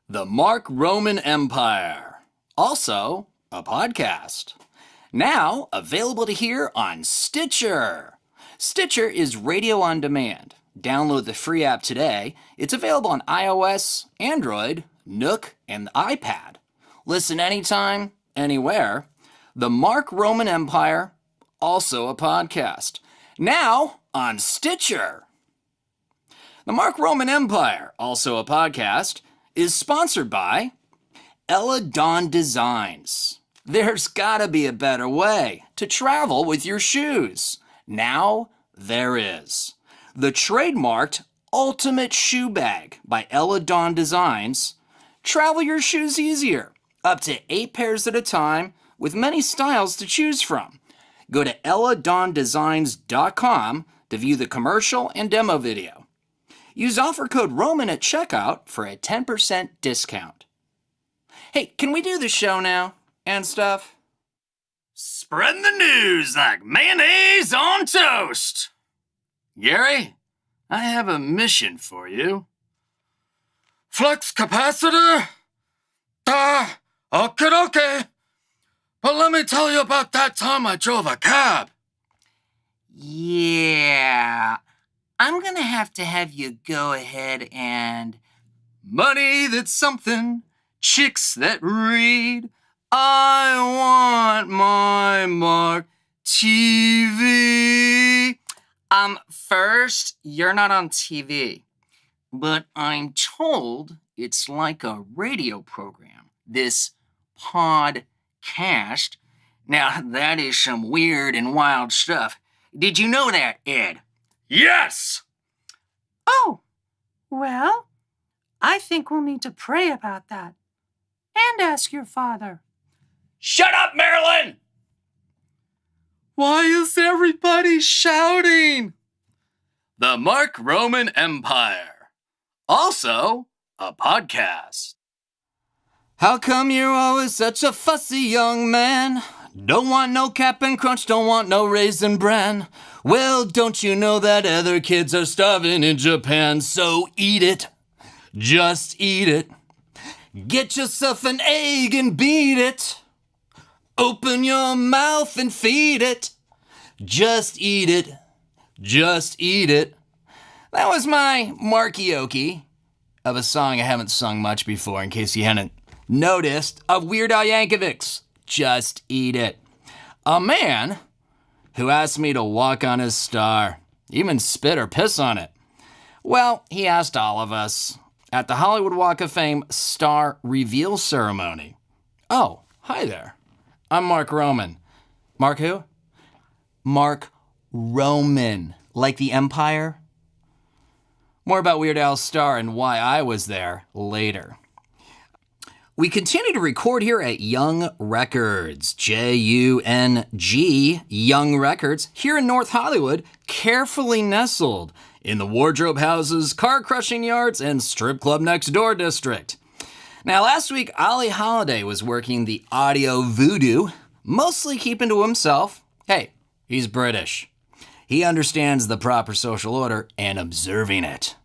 The Marc Roman Empire, also a podcast. Now available to hear on Stitcher. Stitcher is radio on demand. Download the free app today. It's available on iOS, Android, Nook, and the iPad. Listen anytime, anywhere. The Marc Roman Empire, also a podcast. Now on Stitcher. The Marc Roman Empire, also a podcast, is sponsored by Ella Dawn Designs. There's gotta be a better way to travel with your shoes. Now there is. The trademarked Ultimate Shoe Bag by Ella Dawn Designs. Travel your shoes easier, up to 8 pairs at a time with many styles to choose from. Go to elladondesigns.com to view the commercial and demo video. Use offer code ROMAN at checkout for a 10% discount. Hey, can we do the show now and stuff? Spreading the news like mayonnaise on toast. Gary, I have a mission for you. Flex capacitor? Okay. But let me tell you about that time I drove a cab. Yeah, I'm gonna have to have you go ahead and... Money that's something, chicks that read. I want my Marc TV. First, you're not on TV. But I'm told it's like a radio program. This podcast. Now, that is some weird and wild stuff. Did you know that, Ed? Yes! Oh, well, I think we'll need to pray about that. And ask your father. Shut up, Marilyn! Why is everybody shouting? The Marc Roman Empire, also a podcast. How come you're always such a fussy young man? Don't want no Cap'n Crunch, don't want no Raisin Bran. Well, don't you know that other kids are starving in Japan? So eat it. Just eat it. Get yourself an egg and beat it. Open your mouth and feed it. Just eat it. Just eat it. That was my Markioki of a song I haven't sung much before, in case you hadn't noticed, of Weird Al Yankovic's Just Eat It. A man who asked me to walk on his star, even spit or piss on it. Well, he asked all of us at the Hollywood Walk of Fame star reveal ceremony. Oh, hi there. I'm Marc Roman. Marc who? Marc Roman. Like the Empire? More about Weird Al's star and why I was there later. We continue to record here at Jung Records, Jung, Jung Records, here in North Hollywood, carefully nestled in the wardrobe houses, car-crushing yards, and strip club next door district. Now, last week, Ollie Holiday was working the audio voodoo, mostly keeping to himself. Hey, he's British. He understands the proper social order and observing it.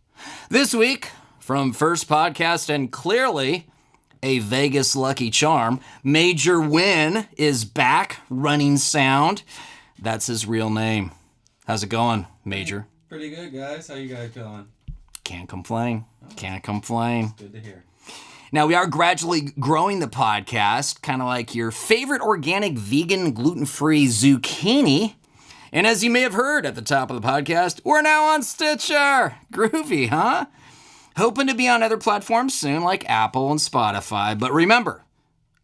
This week, from First Podcast and clearly a Vegas lucky charm, Major Wynn is back running sound. That's his real name. How's it going, Major? Pretty good, guys. How you guys doing? Can't complain. Can't complain. Good to hear. Now, we are gradually growing the podcast, kind of like your favorite organic, vegan, gluten-free zucchini. And as you may have heard at the top of the podcast, we're now on Stitcher. Groovy, huh? Hoping to be on other platforms soon, like Apple and Spotify. But remember,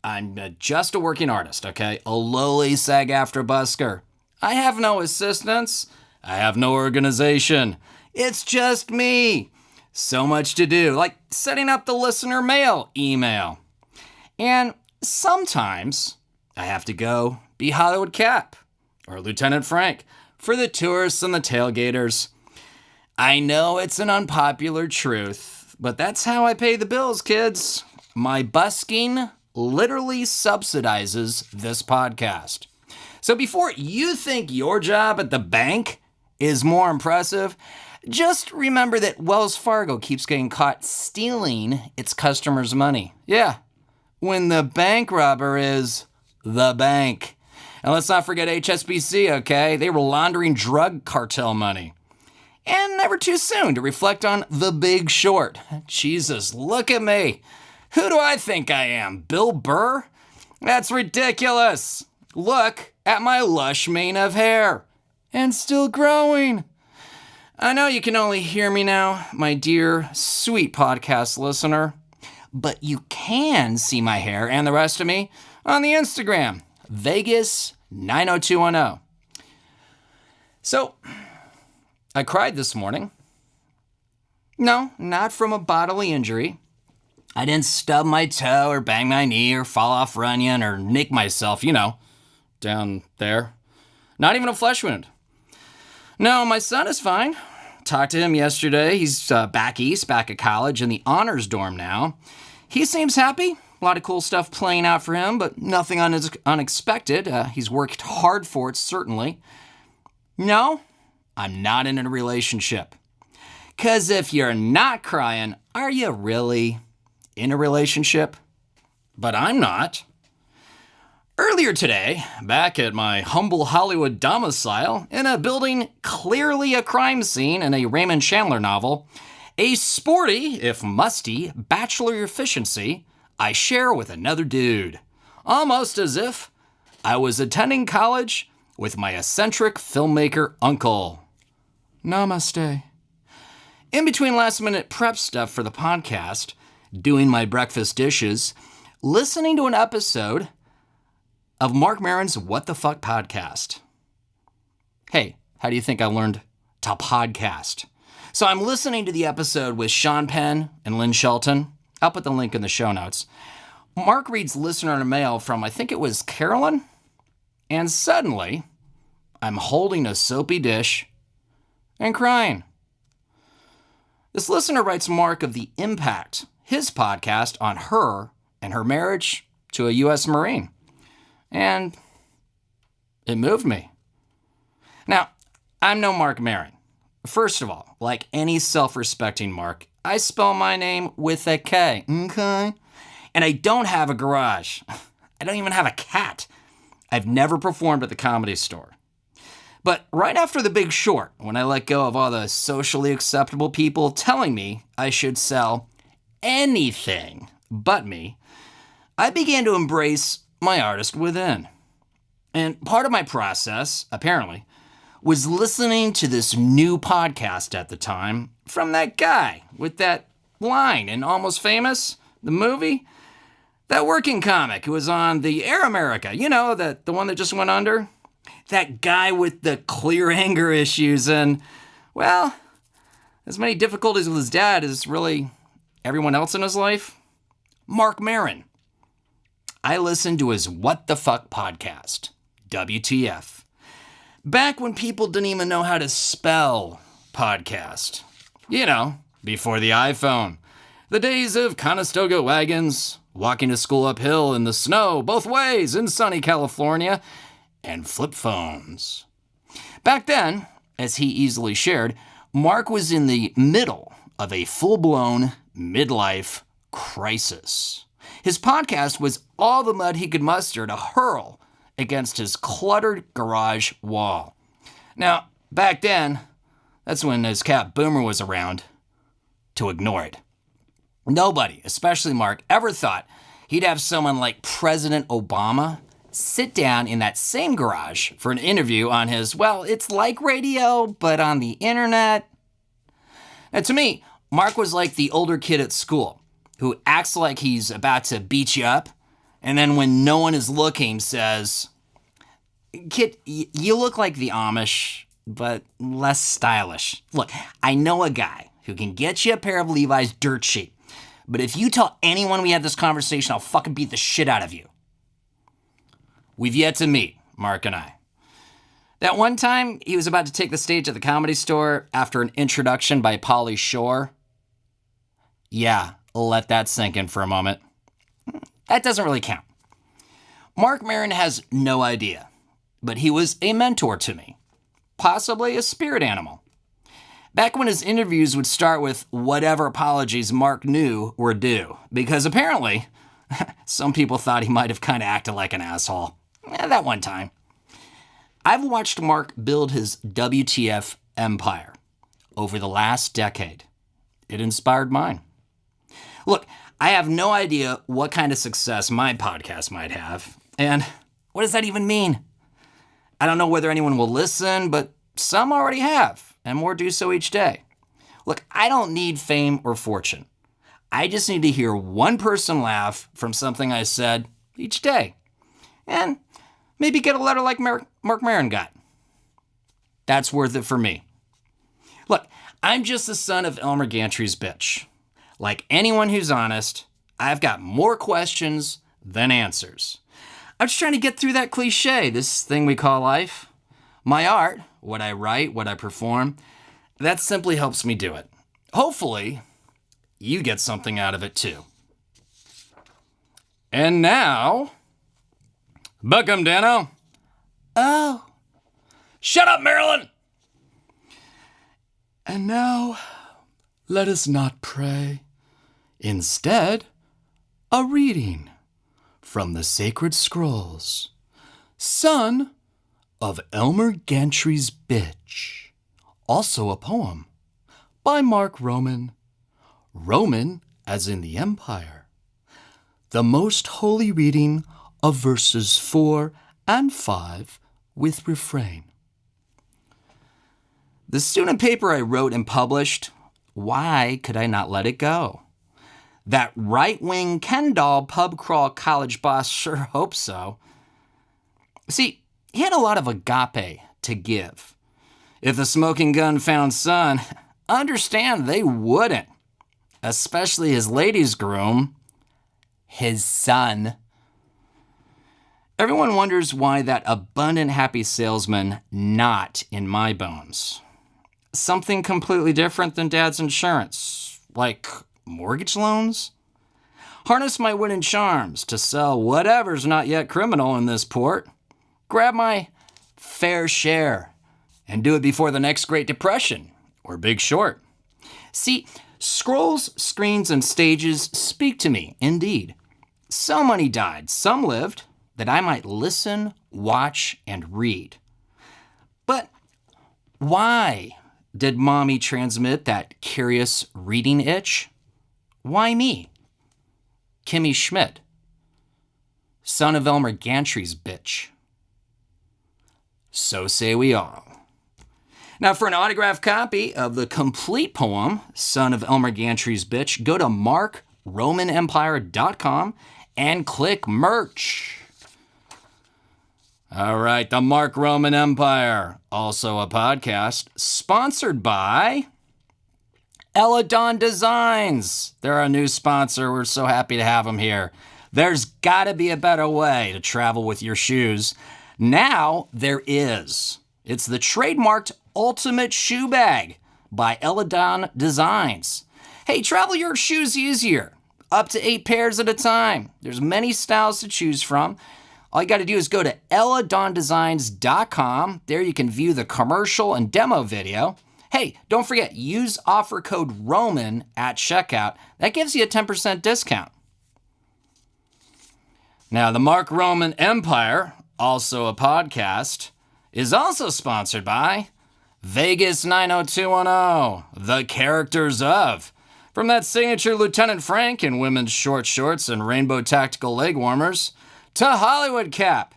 I'm just a working artist, okay? A lowly SAG-AFTRA busker. I have no assistants. I have no organization. It's just me. So much to do, like setting up the listener mail email. And sometimes I have to go be Hollywood Cap or Lieutenant Frank for the tourists and the tailgaters. I know it's an unpopular truth, but that's how I pay the bills, kids. My busking literally subsidizes this podcast. So before you think your job at the bank is more impressive, Just remember that Wells Fargo keeps getting caught stealing its customers' money. Yeah, when the bank robber is the bank. And let's not forget HSBC, okay? They were laundering drug cartel money. And never too soon to reflect on The Big Short. Jesus, look at me. Who do I think I am, Bill Burr? That's ridiculous. Look at my lush mane of hair. And still growing. I know you can only hear me now, my dear, sweet podcast listener, but you can see my hair and the rest of me on the Instagram, Vegas90210. So, I cried this morning. No, not from a bodily injury. I didn't stub my toe or bang my knee or fall off Runyon or nick myself, down there. Not even a flesh wound. No, my son is fine. Talked to him yesterday. He's back east, back at college in the honors dorm now. He seems happy. A lot of cool stuff playing out for him, but nothing unexpected. He's worked hard for it, certainly. No, I'm not in a relationship. 'Cause if you're not crying, are you really in a relationship? But I'm not. Earlier today, back at my humble Hollywood domicile, in a building clearly a crime scene in a Raymond Chandler novel, a sporty, if musty, bachelor efficiency I share with another dude. Almost as if I was attending college with my eccentric filmmaker uncle. Namaste. In between last-minute prep stuff for the podcast, doing my breakfast dishes, listening to an episode of Marc Maron's What the Fuck podcast. Hey, how do you think I learned to podcast? So I'm listening to the episode with Sean Penn and Lynn Shelton. I'll put the link in the show notes. Mark reads listener mail from, I think it was Carolyn. And suddenly, I'm holding a soapy dish and crying. This listener writes Mark of the impact his podcast on her and her marriage to a U.S. Marine. And it moved me. Now, I'm no Marc Maron. First of all, like any self-respecting Mark, I spell my name with a K, okay? And I don't have a garage. I don't even have a cat. I've never performed at the Comedy Store. But right after The Big Short, when I let go of all the socially acceptable people telling me I should sell anything but me, I began to embrace my artist within. And part of my process, apparently, was listening to this new podcast at the time from that guy with that line in Almost Famous, the movie. That working comic who was on the Air America, the one that just went under. That guy with the clear anger issues and, well, as many difficulties with his dad as really everyone else in his life. Marc Maron. I listened to his What the Fuck podcast, WTF. Back when people didn't even know how to spell podcast. Before the iPhone. The days of Conestoga wagons, walking to school uphill in the snow both ways in sunny California, and flip phones. Back then, as he easily shared, Mark was in the middle of a full-blown midlife crisis. His podcast was all the mud he could muster to hurl against his cluttered garage wall. Now, back then, that's when his cat Boomer was around to ignore it. Nobody, especially Mark, ever thought he'd have someone like President Obama sit down in that same garage for an interview on his, well, it's like radio, but on the internet. Now, to me, Mark was like the older kid at school who acts like he's about to beat you up, and then when no one is looking says, "Kid, you look like the Amish, but less stylish. Look, I know a guy who can get you a pair of Levi's dirt cheap, but if you tell anyone we had this conversation, I'll fucking beat the shit out of you." We've yet to meet, Mark and I. That one time, he was about to take the stage at the Comedy Store after an introduction by Pauly Shore. Yeah, let that sink in for a moment. That doesn't really count. Marc Maron has no idea, but he was a mentor to me, possibly a spirit animal. Back when his interviews would start with whatever apologies Marc knew were due, because apparently some people thought he might have kind of acted like an asshole. That one time. I've watched Marc build his WTF empire over the last decade. It inspired mine. Look, I have no idea what kind of success my podcast might have, and what does that even mean? I don't know whether anyone will listen, but some already have, and more do so each day. Look, I don't need fame or fortune. I just need to hear one person laugh from something I said each day, and maybe get a letter like Marc Maron got. That's worth it for me. Look, I'm just the son of Elmer Gantry's bitch. Like anyone who's honest, I've got more questions than answers. I'm just trying to get through that cliche, this thing we call life. My art, what I write, what I perform, that simply helps me do it. Hopefully, you get something out of it too. And now, book 'em, Dano. Oh. Shut up, Marilyn! And now, let us not pray. Instead, a reading from the sacred scrolls. Son of Elmer Gantry's bitch. Also a poem by Marc Roman. Roman as in the empire. The most holy reading of verses 4 and 5 with refrain. The student paper I wrote and published, why could I not let it go? That right-wing Ken doll pub crawl college boss sure hopes so. See, he had a lot of agape to give. If the smoking gun found son, understand they wouldn't. Especially his ladies' groom, his son. Everyone wonders why that abundant happy salesman not in my bones. Something completely different than dad's insurance, like mortgage loans? Harness my winning charms to sell whatever's not yet criminal in this port. Grab my fair share and do it before the next Great Depression or Big Short. See, scrolls, screens, and stages speak to me, indeed. So many died, some lived, that I might listen, watch, and read. But why did Mommy transmit that curious reading itch? Why me? Kimmy Schmidt, son of Elmer Gantry's bitch. So say we all. Now, for an autographed copy of the complete poem, Son of Elmer Gantry's Bitch, go to markromanempire.com and click merch. All right, the Marc Roman Empire, also a podcast, sponsored by Eladon Designs. They're our new sponsor. We're so happy to have them here. There's got to be a better way to travel with your shoes. Now there is. It's the trademarked Ultimate Shoe Bag by Eladon Designs. Hey, travel your shoes easier. Up to 8 pairs at a time. There's many styles to choose from. All you got to do is go to eladondesigns.com. There you can view the commercial and demo video. Hey, don't forget, use offer code ROMAN at checkout. That gives you a 10% discount. Now, the Marc Roman Empire, also a podcast, is also sponsored by Vegas 90210, the characters of. From that signature Lieutenant Frank in women's short shorts and rainbow tactical leg warmers, to Hollywood Cap,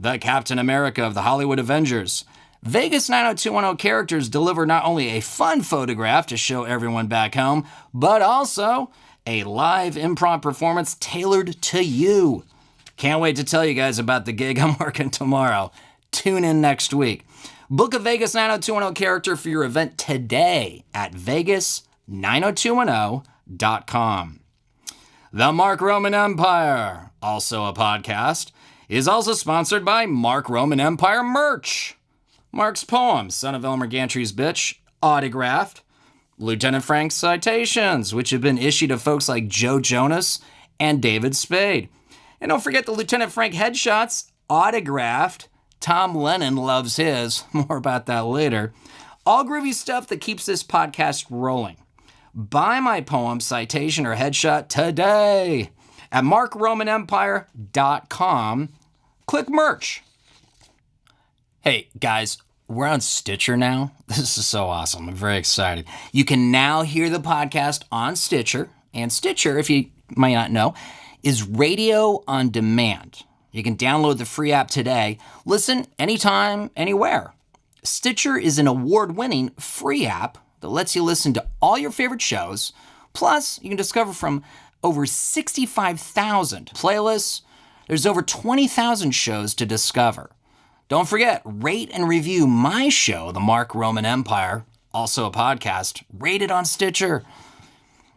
the Captain America of the Hollywood Avengers. Vegas 90210 characters deliver not only a fun photograph to show everyone back home, but also a live improv performance tailored to you. Can't wait to tell you guys about the gig I'm working tomorrow. Tune in next week. Book a Vegas 90210 character for your event today at vegas90210.com. The Marc Roman Empire, also a podcast, is also sponsored by Marc Roman Empire merch. Marc's poem, Son of Elmer Gantry's Bitch, autographed. Lieutenant Frank's citations, which have been issued to folks like Joe Jonas and David Spade. And don't forget the Lieutenant Frank headshots, autographed. Tom Lennon loves his. More about that later. All groovy stuff that keeps this podcast rolling. Buy my poem, citation, or headshot today at markromanempire.com. Click merch. Hey, guys, we're on Stitcher now. This is so awesome. I'm very excited. You can now hear the podcast on Stitcher. And Stitcher, if you might not know, is radio on demand. You can download the free app today. Listen anytime, anywhere. Stitcher is an award-winning free app that lets you listen to all your favorite shows. Plus, you can discover from over 65,000 playlists. There's over 20,000 shows to discover. Don't forget, rate and review my show, The Marc Roman Empire, also a podcast, rated on Stitcher.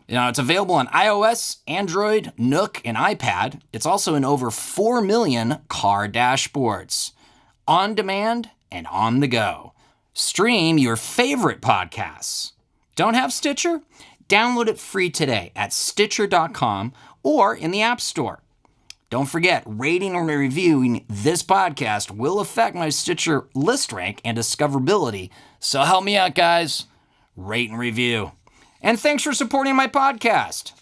You know, it's available on iOS, Android, Nook, and iPad. It's also in over 4 million car dashboards. On demand and on the go. Stream your favorite podcasts. Don't have Stitcher? Download it free today at Stitcher.com or in the App Store. Don't forget, rating or reviewing this podcast will affect my Stitcher list rank and discoverability. So help me out, guys. Rate and review. And thanks for supporting my podcast.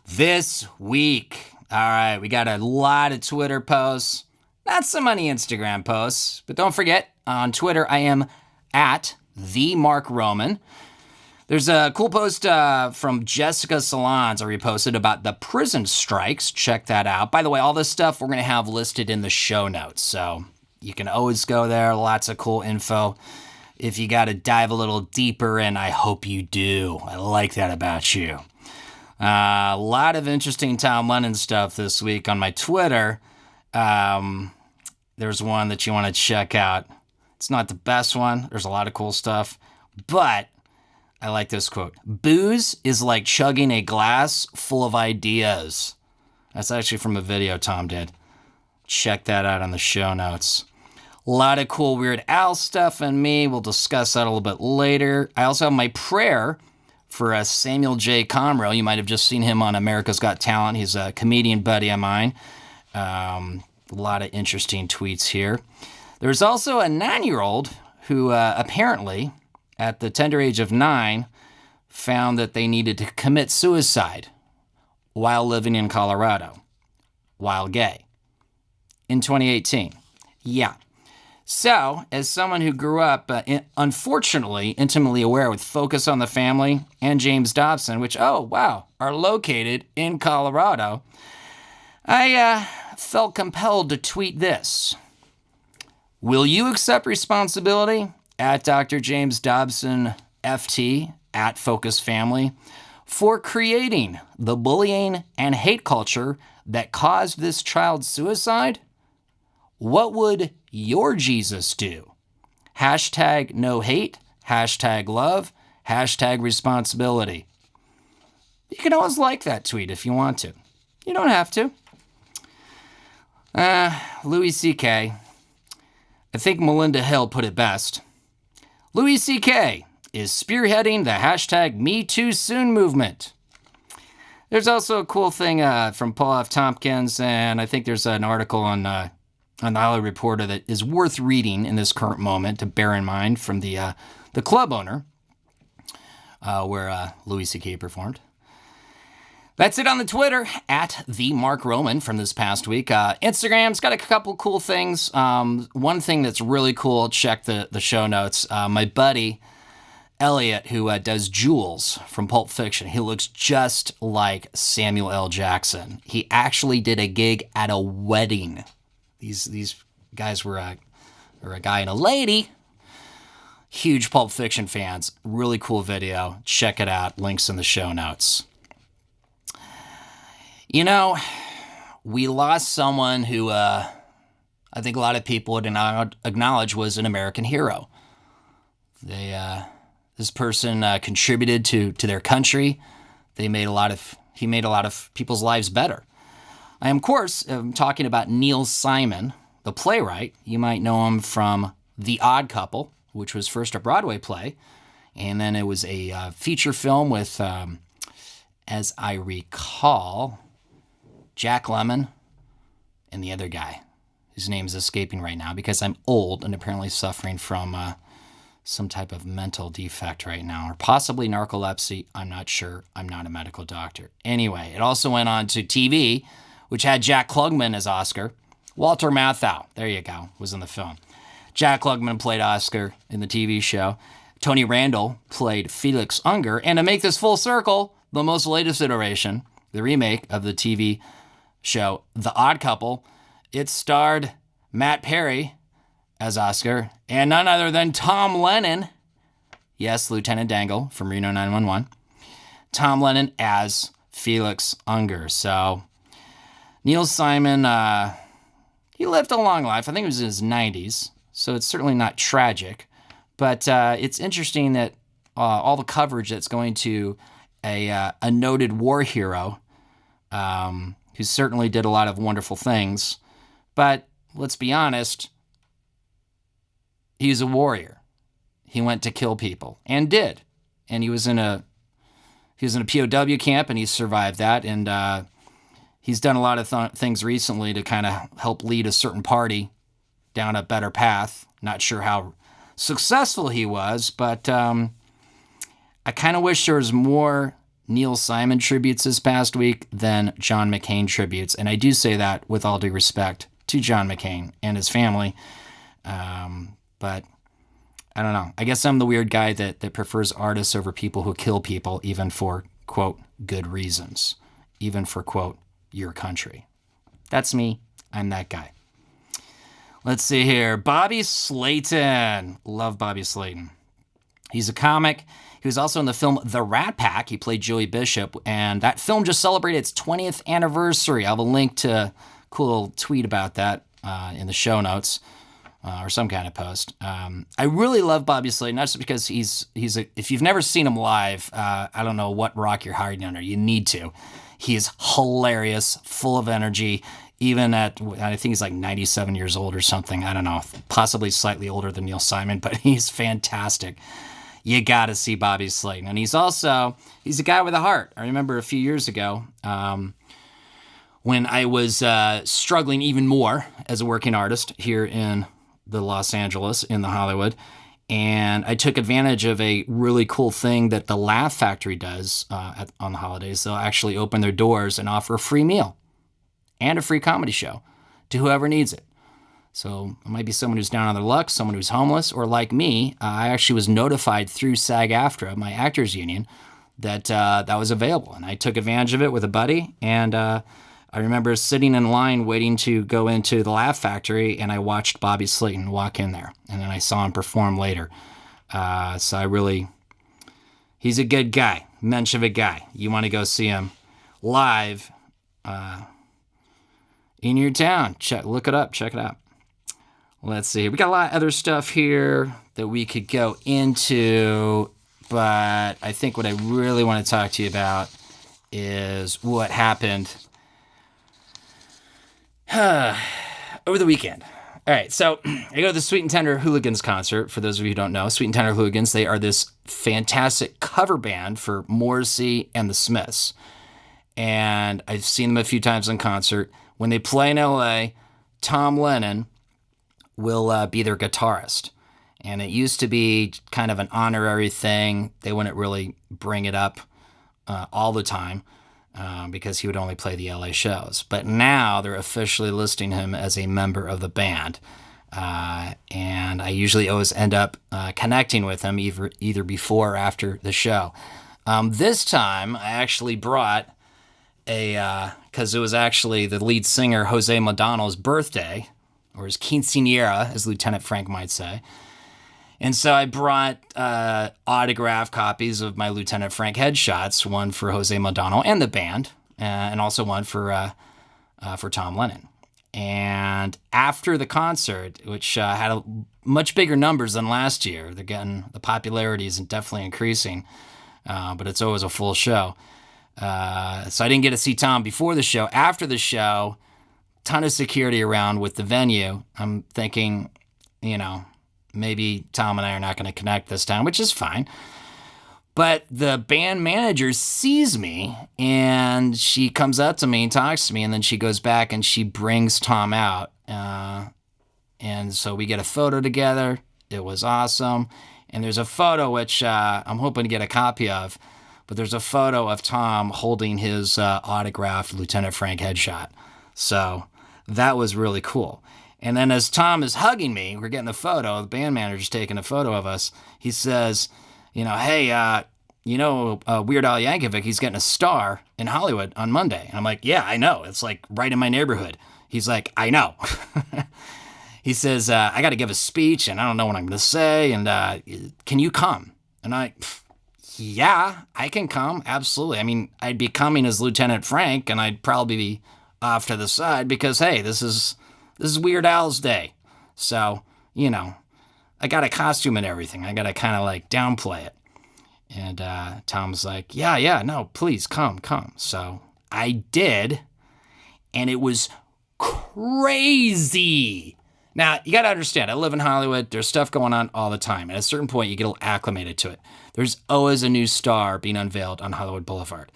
This week, all right, we got a lot of Twitter posts, not so many Instagram posts, but don't forget, on Twitter, I am at the Marc Roman. There's a cool post from Jessica Salons I reposted about the prison strikes. Check that out. By the way, all this stuff we're going to have listed in the show notes, so you can always go there. Lots of cool info if you got to dive a little deeper, and I hope you do. I like that about you. A lot of interesting Tom Lennon stuff this week on my Twitter. There's one that you want to check out. It's not the best one. There's a lot of cool stuff, but I like this quote. Booze is like chugging a glass full of ideas. That's actually from a video Tom did. Check that out on the show notes. A lot of cool Weird Al stuff and me. We'll discuss that a little bit later. I also have my prayer for Samuel J. Comroe. You might have just seen him on America's Got Talent. He's a comedian buddy of mine. A lot of interesting tweets here. There's also a 9-year-old who apparently, at the tender age of 9, found that they needed to commit suicide while living in Colorado, while gay, in 2018. Yeah. So, as someone who grew up, unfortunately, intimately aware with Focus on the Family and James Dobson, which, oh, wow, are located in Colorado, I felt compelled to tweet this. Will you accept responsibility at Dr. James Dobson, FT, at Focus Family, for creating the bullying and hate culture that caused this child's suicide? What would your Jesus do? Hashtag no hate, hashtag love, hashtag responsibility. You can always like that tweet if you want to. You don't have to. Louis C.K. I think Melinda Hill put it best. Louis C.K. is spearheading the hashtag MeTooSoon movement. There's also a cool thing from Paul F. Tompkins, and I think there's an article on the Hollywood Reporter that is worth reading in this current moment to bear in mind from the club owner where Louis C.K. performed. That's it on the Twitter, at the Marc Roman from this past week. Instagram's got a couple cool things. One thing that's really cool, check the show notes. My buddy, Elliot, who does Jules from Pulp Fiction, he looks just like Samuel L. Jackson. He actually did a gig at a wedding. These guys were a guy and a lady. Huge Pulp Fiction fans. Really cool video. Check it out. Links in the show notes. You know, we lost someone who I think a lot of people would acknowledge was an American hero. This person contributed to their country. He made a lot of people's lives better. I am, of course, talking about Neil Simon, the playwright. You might know him from The Odd Couple, which was first a Broadway play, and then it was a feature film with, as I recall, Jack Lemmon and the other guy, whose name is escaping right now because I'm old and apparently suffering from some type of mental defect right now, or possibly narcolepsy. I'm not sure. I'm not a medical doctor. Anyway, it also went on to TV, which had Jack Klugman as Oscar. Walter Matthau, there you go, was in the film. Jack Klugman played Oscar in the TV show. Tony Randall played Felix Unger. And to make this full circle, the most latest iteration, the remake of the TV show The Odd Couple, it starred Matt Perry as Oscar and none other than Tom Lennon. Yes, Lieutenant Dangle from Reno 911. Tom Lennon as Felix Unger. So Neil Simon, he lived a long life. I think it was in his 90s. So it's certainly not tragic. But it's interesting that all the coverage that's going to a noted war hero who certainly did a lot of wonderful things. But let's be honest, he's a warrior. He went to kill people and did. And he was in a POW camp and he survived that. And he's done a lot of things recently to kind of help lead a certain party down a better path. Not sure how successful he was, but I kind of wish there was more Neil Simon tributes this past week than John McCain tributes. And I do say that with all due respect to John McCain and his family. But I don't know. I guess I'm the weird guy that prefers artists over people who kill people, even for, quote, good reasons. Even for, quote, your country. That's me. I'm that guy. Let's see here. Bobby Slayton. Love Bobby Slayton. He's a comic. He was also in the film The Rat Pack. He played Joey Bishop, and that film just celebrated its 20th anniversary. I'll have a link to a cool little tweet about that in the show notes or some kind of post. I really love Bobby Slayton, not just because if you've never seen him live, I don't know what rock you're hiding under. You need to. He is hilarious, full of energy. Even at, I think he's like 97 years old or something. I don't know, possibly slightly older than Neil Simon, but he's fantastic. You got to see Bobby Slayton. And he's a guy with a heart. I remember a few years ago when I was struggling even more as a working artist here in the Los Angeles, in the Hollywood. And I took advantage of a really cool thing that the Laugh Factory does on the holidays. They'll actually open their doors and offer a free meal and a free comedy show to whoever needs it. So it might be someone who's down on their luck, someone who's homeless, or like me, I actually was notified through SAG-AFTRA, my actors union, that that was available. And I took advantage of it with a buddy. And I remember sitting in line waiting to go into the Laugh Factory, and I watched Bobby Slayton walk in there. And then I saw him perform later. He's a good guy, mensch of a guy. You want to go see him live in your town. Look it up, check it out. Let's see. We got a lot of other stuff here that we could go into, but I think what I really want to talk to you about is what happened over the weekend. All right, so I go to the Sweet and Tender Hooligans concert. For those of you who don't know, Sweet and Tender Hooligans, they are this fantastic cover band for Morrissey and the Smiths. And I've seen them a few times in concert. When they play in LA, Tom Lennon will be their guitarist. And it used to be kind of an honorary thing. They wouldn't really bring it up all the time because he would only play the LA shows. But now they're officially listing him as a member of the band. And I usually always end up connecting with him either before or after the show. This time I actually brought because it was actually the lead singer Jose Madonna's birthday, or his quinceañera, as Lieutenant Frank might say. And so I brought autographed copies of my Lieutenant Frank headshots, one for Jose Madonna and the band, and also one for Tom Lennon. And after the concert, which had much bigger numbers than last year, the popularity is definitely increasing, but it's always a full show. So I didn't get to see Tom before the show. After the show, ton of security around with the venue. I'm thinking, maybe Tom and I are not going to connect this time, which is fine. But the band manager sees me, and she comes up to me and talks to me, and then she goes back and she brings Tom out And so we get a photo together. It was awesome. And there's a photo which I'm hoping to get a copy of, but there's a photo of Tom holding his autographed Lieutenant Frank headshot. So that was really cool. And then as Tom is hugging me, we're getting the photo, the band manager's taking a photo of us. He says, hey, Weird Al Yankovic, he's getting a star in Hollywood on Monday. And I'm like, yeah, I know. It's like right in my neighborhood. He's like, I know. He says, I got to give a speech and I don't know what I'm going to say. And can you come? And yeah, I can come. Absolutely. I mean, I'd be coming as Lieutenant Frank and I'd probably be off to the side because, hey, this is Weird Al's day. So, I got a costume and everything. I got to kind of like downplay it. And Tom's like, yeah, no, please come. So I did. And it was crazy. Now, you got to understand, I live in Hollywood. There's stuff going on all the time. At a certain point, you get acclimated to it. There's always a new star being unveiled on Hollywood Boulevard.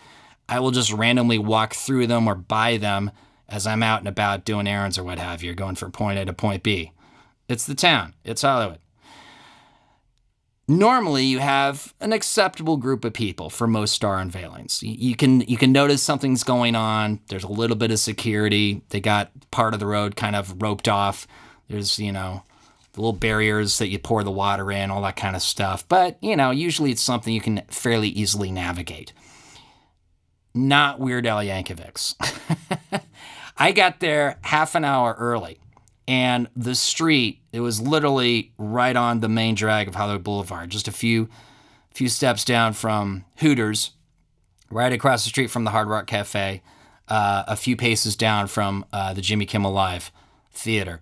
I will just randomly walk through them or by them as I'm out and about doing errands or what have you, going from point A to point B. It's the town. It's Hollywood. Normally, you have an acceptable group of people for most star unveilings. You can notice something's going on. There's a little bit of security. They got part of the road kind of roped off. There's, the little barriers that you pour the water in, all that kind of stuff. But, usually it's something you can fairly easily navigate. Not Weird Al Yankovic's. I got there half an hour early. And the street, it was literally right on the main drag of Hollywood Boulevard, just a few steps down from Hooters, right across the street from the Hard Rock Cafe, a few paces down from the Jimmy Kimmel Live theater.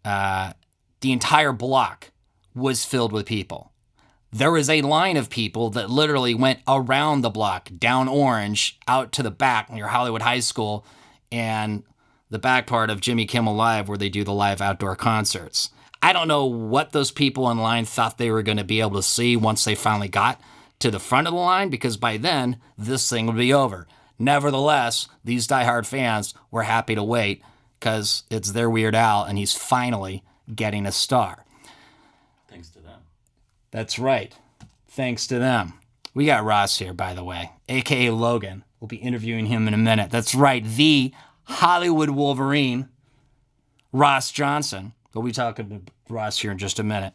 The entire block was filled with people. There was a line of people that literally went around the block, down Orange, out to the back near Hollywood High School, and the back part of Jimmy Kimmel Live where they do the live outdoor concerts. I don't know what those people in line thought they were going to be able to see once they finally got to the front of the line, because by then, this thing would be over. Nevertheless, these diehard fans were happy to wait because it's their Weird Al and he's finally getting a star. Thanks to them. That's right. Thanks to them. We got Ross here, by the way, a.k.a. Logan. We'll be interviewing him in a minute. That's right, the Hollywood Wolverine, Ross Johnson. We'll be talking to Ross here in just a minute.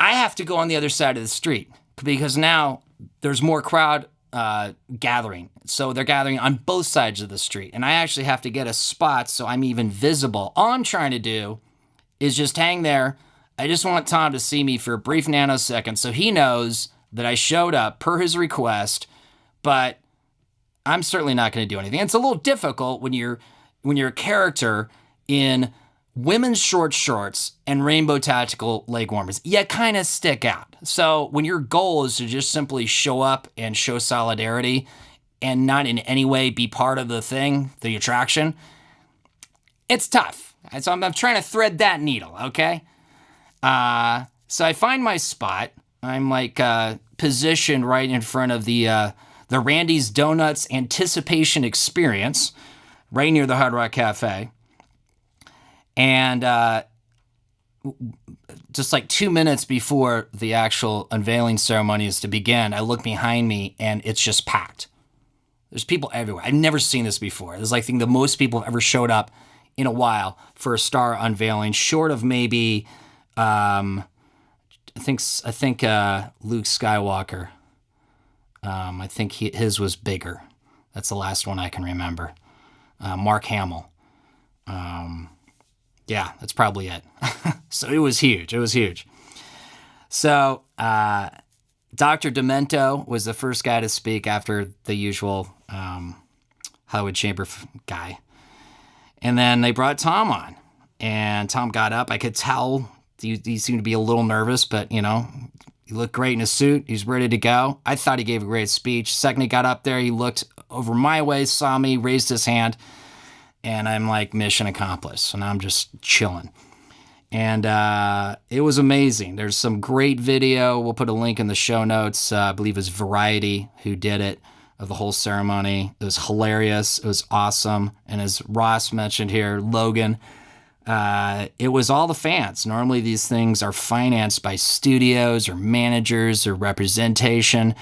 I have to go on the other side of the street because now there's more crowd gathering. So they're gathering on both sides of the street. And I actually have to get a spot so I'm even visible. All I'm trying to do is just hang there. I just want Tom to see me for a brief nanosecond so he knows that I showed up per his request, but I'm certainly not going to do anything. It's a little difficult when you're a character in women's short shorts and rainbow tactical leg warmers. You kind of stick out. So when your goal is to just simply show up and show solidarity and not in any way be part of the thing, the attraction, it's tough. So I'm trying to thread that needle, okay? So I find my spot. I'm like positioned right in front of the Randy's Donuts Anticipation Experience, right near the Hard Rock Cafe. And just like 2 minutes before the actual unveiling ceremony is to begin, I look behind me and it's just packed. There's people everywhere. I've never seen this before. This is like the most people have ever showed up in a while for a star unveiling, short of maybe, I think Luke Skywalker. I think his was bigger. That's the last one I can remember. Mark Hamill. Yeah, that's probably it. So it was huge. It was huge. So Dr. Demento was the first guy to speak after the usual Hollywood Chamber guy. And then they brought Tom on. And Tom got up. I could tell he seemed to be a little nervous, but, he looked great in his suit. He's ready to go. I thought he gave a great speech. Second he got up there, he looked over my way, saw me, raised his hand, and I'm like, mission accomplished. And I'm just chilling. And it was amazing. There's some great video. We'll put a link in the show notes. I believe it was Variety who did it, of the whole ceremony. It was hilarious. It was awesome. And as Ross mentioned here, Logan, it was all the fans. Normally these things are financed by studios or managers or representation.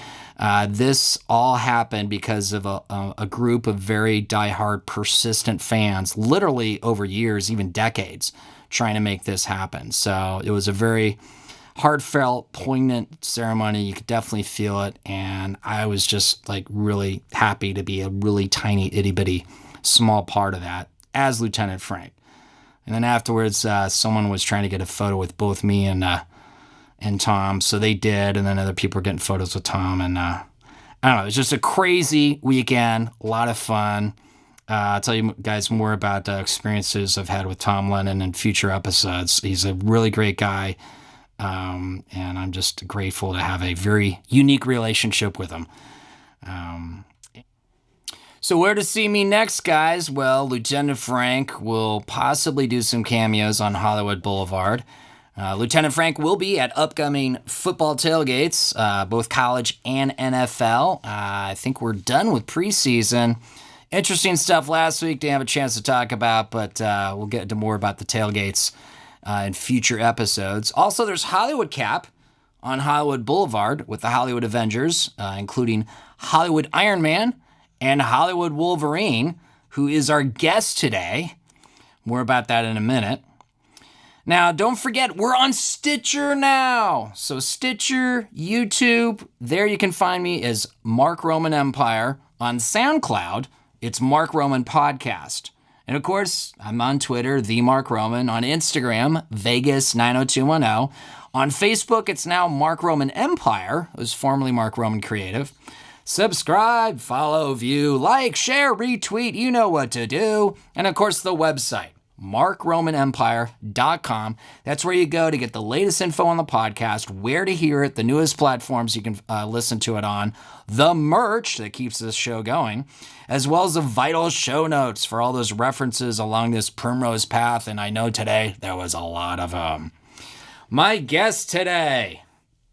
This all happened because of a group of very diehard, persistent fans, literally over years, even decades, trying to make this happen. So it was a very heartfelt, poignant ceremony. You could definitely feel it. And I was just like really happy to be a really tiny, itty bitty, small part of that as Lieutenant Frank. And then afterwards, someone was trying to get a photo with both me and Tom. So they did. And then other people were getting photos with Tom. And I don't know, it was just a crazy weekend, a lot of fun. I'll tell you guys more about experiences I've had with Tom Lennon in future episodes. He's a really great guy. And I'm just grateful to have a very unique relationship with him. So where to see me next, guys? Well, Lieutenant Frank will possibly do some cameos on Hollywood Boulevard. Lieutenant Frank will be at upcoming football tailgates, both college and NFL. I think we're done with preseason. Interesting stuff last week. Didn't have a chance to talk about, but we'll get into more about the tailgates in future episodes. Also, there's Hollywood Cap on Hollywood Boulevard with the Hollywood Avengers, including Hollywood Iron Man and Hollywood Wolverine, who is our guest today. More about that in a minute. Now, don't forget, we're on Stitcher now. So Stitcher, YouTube, there you can find me as Marc Roman Empire. On SoundCloud, it's Marc Roman Podcast. And of course, I'm on Twitter, The Marc Roman. On Instagram, Vegas90210. On Facebook, it's now Marc Roman Empire. It was formerly Marc Roman Creative. Subscribe, follow, view, like, share, retweet. You know what to do. And of course, the website, MarcRomanEmpire.com. That's where you go to get the latest info on the podcast, where to hear it, the newest platforms you can listen to it on, the merch that keeps this show going, as well as the vital show notes for all those references along this primrose path. And I know today there was a lot of them. My guest today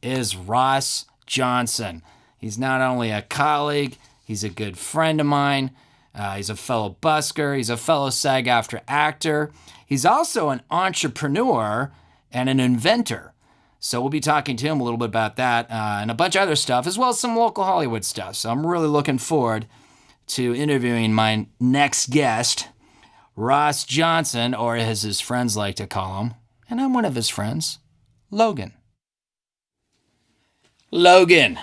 is Ross Johnson. He's not only a colleague, he's a good friend of mine. He's a fellow busker. He's a fellow SAG-AFTRA actor. He's also an entrepreneur and an inventor. So we'll be talking to him a little bit about that and a bunch of other stuff, as well as some local Hollywood stuff. So I'm really looking forward to interviewing my next guest, Ross Johnson, or as his friends like to call him, and I'm one of his friends, Logan. Logan.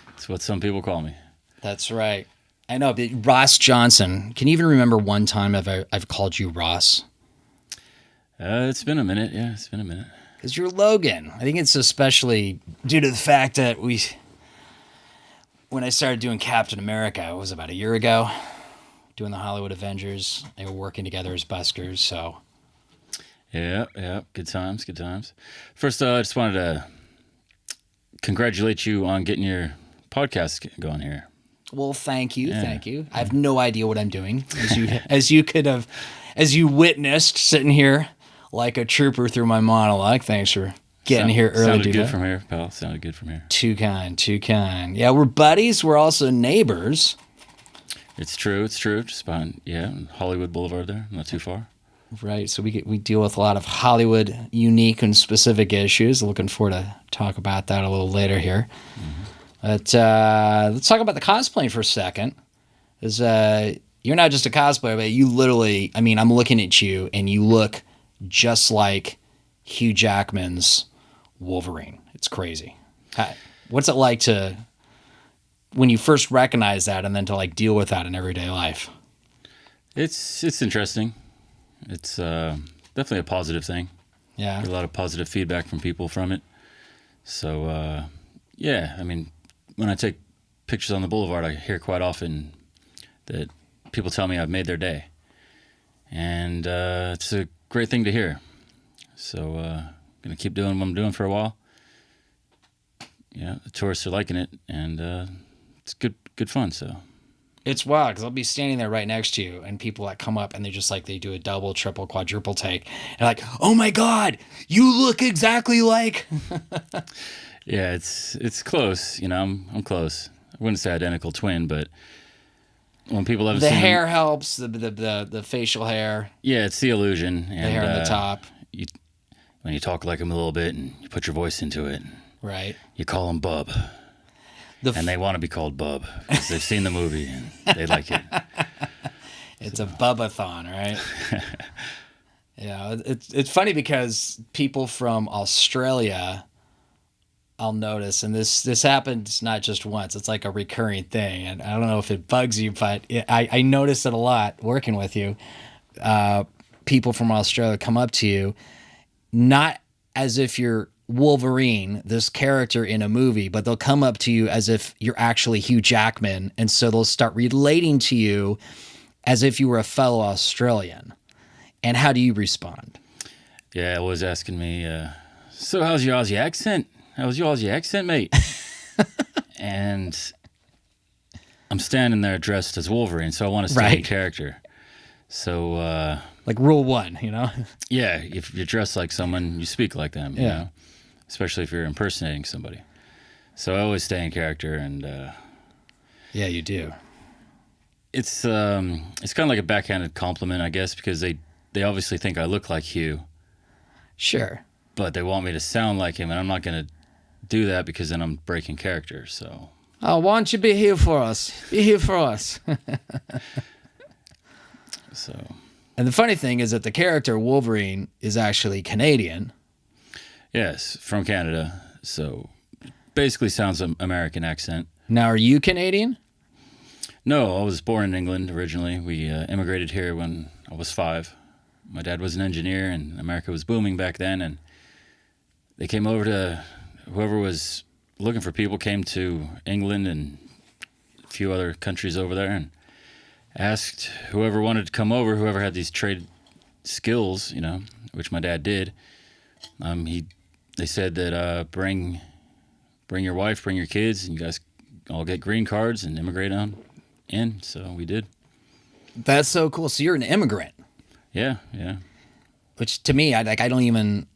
That's what some people call me. That's right. I know, but Ross Johnson. Can you even remember one time I've called you Ross? It's been a minute. Yeah, it's been a minute. Because you're Logan. I think it's especially due to the fact that when I started doing Captain America, it was about a year ago, doing the Hollywood Avengers. They were working together as buskers, so. Yeah. Good times. First, I just wanted to congratulate you on getting your podcast going here. Well, thank you. I have no idea what I'm doing, as you witnessed sitting here like a trooper through my monologue. Thanks for getting here early. Sounded good from here, pal. Sounded good from here. Too kind. Yeah, we're buddies. We're also neighbors. It's true. Just behind, Hollywood Boulevard there, not too far. Right. So we deal with a lot of Hollywood unique and specific issues. Looking forward to talk about that a little later here. Mm-hmm. But let's talk about the cosplaying for a second. Because you're not just a cosplayer, but you literally, I'm looking at you and you look just like Hugh Jackman's Wolverine. It's crazy. What's it like when you first recognize that and then to like deal with that in everyday life? It's interesting. It's definitely a positive thing. Yeah. Get a lot of positive feedback from people from it. So, when I take pictures on the boulevard, I hear quite often that people tell me I've made their day. And it's a great thing to hear. So I'm going to keep doing what I'm doing for a while. Yeah, the tourists are liking it, and it's good fun, so. It's wild, because I'll be standing there right next to you, and people that come up, and they do a double, triple, quadruple take. And like, oh my God, you look exactly like... Yeah, it's close. I'm close. I wouldn't say identical twin, but when people have The seen hair helps, the facial hair, yeah, it's the illusion. And, the hair on the top. When you talk like him a little bit and you put your voice into it, Right. you call him Bub. And they want to be called Bub because they've seen the movie and they like it. It's a Bubbathon, right? Yeah, it's funny because people from Australia, I'll notice, and this happens not just once, it's like a recurring thing. And I don't know if it bugs you, but I notice it a lot working with you. People from Australia come up to you, not as if you're Wolverine, this character in a movie, but they'll come up to you as if you're actually Hugh Jackman. And so they'll start relating to you as if you were a fellow Australian. And how do you respond? Yeah, always asking me, so how's your Aussie accent? How's your Aussie accent, mate? And I'm standing there dressed as Wolverine, so I want to stay in character. So, like rule one, you know? Yeah, if you're dressed like someone, you speak like them, you know? Especially if you're impersonating somebody. So I always stay in character, and yeah, you do. It's kind of like a backhanded compliment, I guess, because they obviously think I look like Hugh. Sure. But they want me to sound like him, and I'm not going to do that because then I'm breaking character. So. Oh, why don't you be here for us? Be here for us. So. And the funny thing is that the character Wolverine is actually Canadian. Yes, from Canada. So basically sounds an American accent. Now, are you Canadian? No, I was born in England originally. We immigrated here when I was 5. My dad was an engineer, and America was booming back then. And they came over to, whoever was looking for people came to England and a few other countries over there and asked whoever wanted to come over, whoever had these trade skills, you know, which my dad did. They said that bring your wife, bring your kids, and you guys all get green cards and immigrate on in. So we did. That's so cool. So you're an immigrant. Yeah, yeah. Which to me, I don't even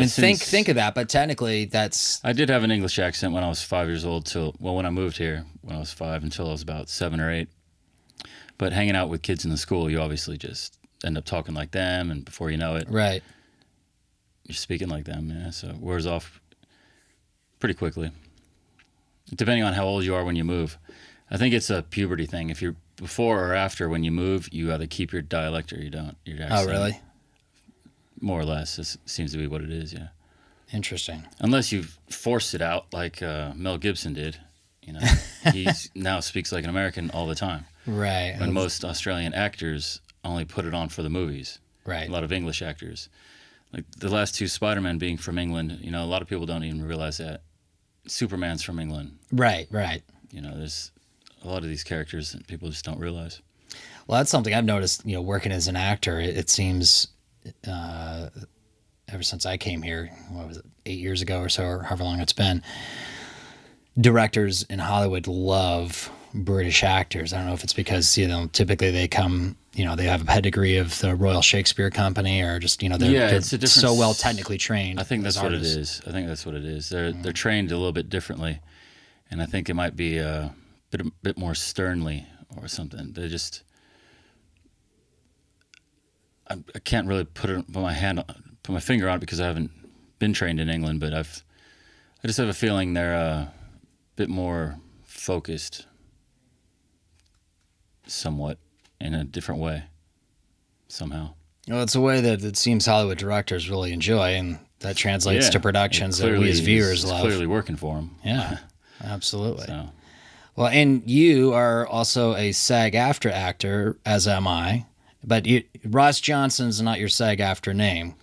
think of that. But technically, that's. I did have an English accent when I was 5 years old when I moved here when I was 5 until I was about 7 or 8. But hanging out with kids in the school, you obviously just end up talking like them, and before you know it, right, you're speaking like them. Yeah, so it wears off pretty quickly, depending on how old you are when you move. I think it's a puberty thing. If you're before or after when you move, you either keep your dialect or you don't. Your accent. Oh, really? More or less, this seems to be what it is. Yeah. Interesting. Unless you forced it out like Mel Gibson did. You know, he now speaks like an American all the time. Right. When most Australian actors only put it on for the movies. Right. A lot of English actors. Like the last 2 Spider-Men being from England, you know, a lot of people don't even realize that. Superman's from England. Right, right. You know, there's a lot of these characters that people just don't realize. Well, that's something I've noticed, you know, working as an actor. It seems ever since I came here, what was it, 8 years ago or so, or however long it's been, directors in Hollywood love British actors. I don't know if it's because, you know, typically they come, you know, they have a pedigree of the Royal Shakespeare Company, or just, you know, they're so well technically trained. I think that's what it artists. is. They're trained a little bit differently, and I think it might be a bit more sternly or something. They just, I can't really put my finger on it because I haven't been trained in England, but I just have a feeling they're a bit more focused, somewhat, in a different way, somehow. Well, it's a way that it seems Hollywood directors really enjoy, and that translates to productions that we as viewers love. It's clearly working for them. Yeah, absolutely. So. Well, and you are also a SAG-AFTRA actor, as am I, but Ross Johnson's not your SAG-AFTRA name.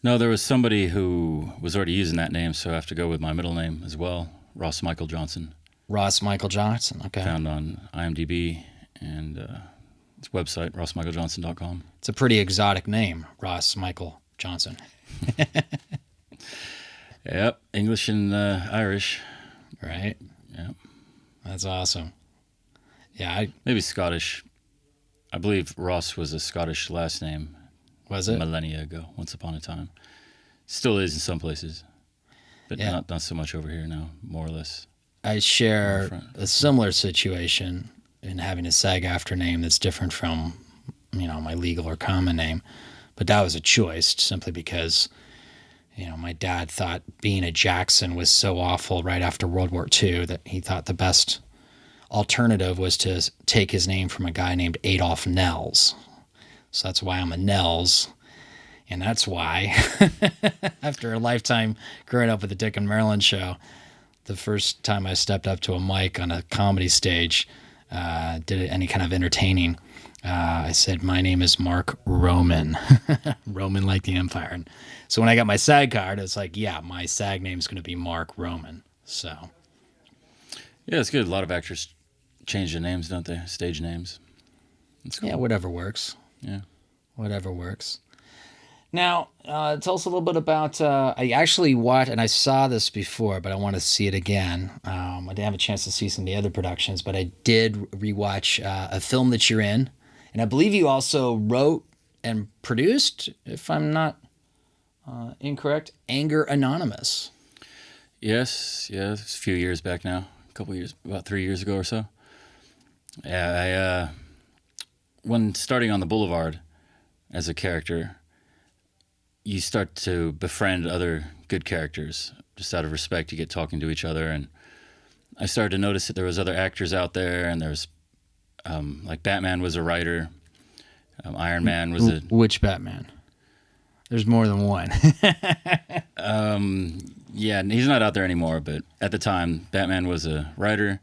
No, there was somebody who was already using that name, so I have to go with my middle name as well, Ross Michael Johnson. Ross Michael Johnson, okay. Found on IMDb and its website, rossmichaeljohnson.com. It's a pretty exotic name, Ross Michael Johnson. Yep, English and Irish. Right? Yep. That's awesome. Yeah. Maybe Scottish. I believe Ross was a Scottish last name. Was it? Millennia ago, once upon a time. Still is in some places, but not so much over here now, more or less. I share a similar situation in having a SAG-AFTRA name that's different from, my legal or common name. But that was a choice simply because, my dad thought being a Jackson was so awful right after World War II that he thought the best alternative was to take his name from a guy named Adolf Nels. So that's why I'm a Nels. And that's why, after a lifetime growing up with the Dick and Marilyn show, the first time I stepped up to a mic on a comedy stage, did any kind of entertaining, I said, my name is Marc Roman. Roman like the Empire. And so when I got my SAG card, it's like, yeah, my SAG name's going to be Marc Roman. So. Yeah, it's good. A lot of actors change their names, don't they? Stage names. That's cool. Yeah, whatever works. Yeah. Whatever works. Now, tell us a little bit about, I actually watched, and I saw this before, but I want to see it again. I didn't have a chance to see some of the other productions, but I did rewatch a film that you're in. And I believe you also wrote and produced, if I'm not incorrect, Anger Anonymous. Yes, it's a few years back now. A couple years, about 3 years ago or so. Yeah, when starting on the Boulevard as a character, you start to befriend other good characters. Just out of respect, you get talking to each other. And I started to notice that there was other actors out there, and there's like Batman was a writer. Iron Man was a... Which Batman? There's more than one. Yeah, he's not out there anymore, but at the time, Batman was a writer.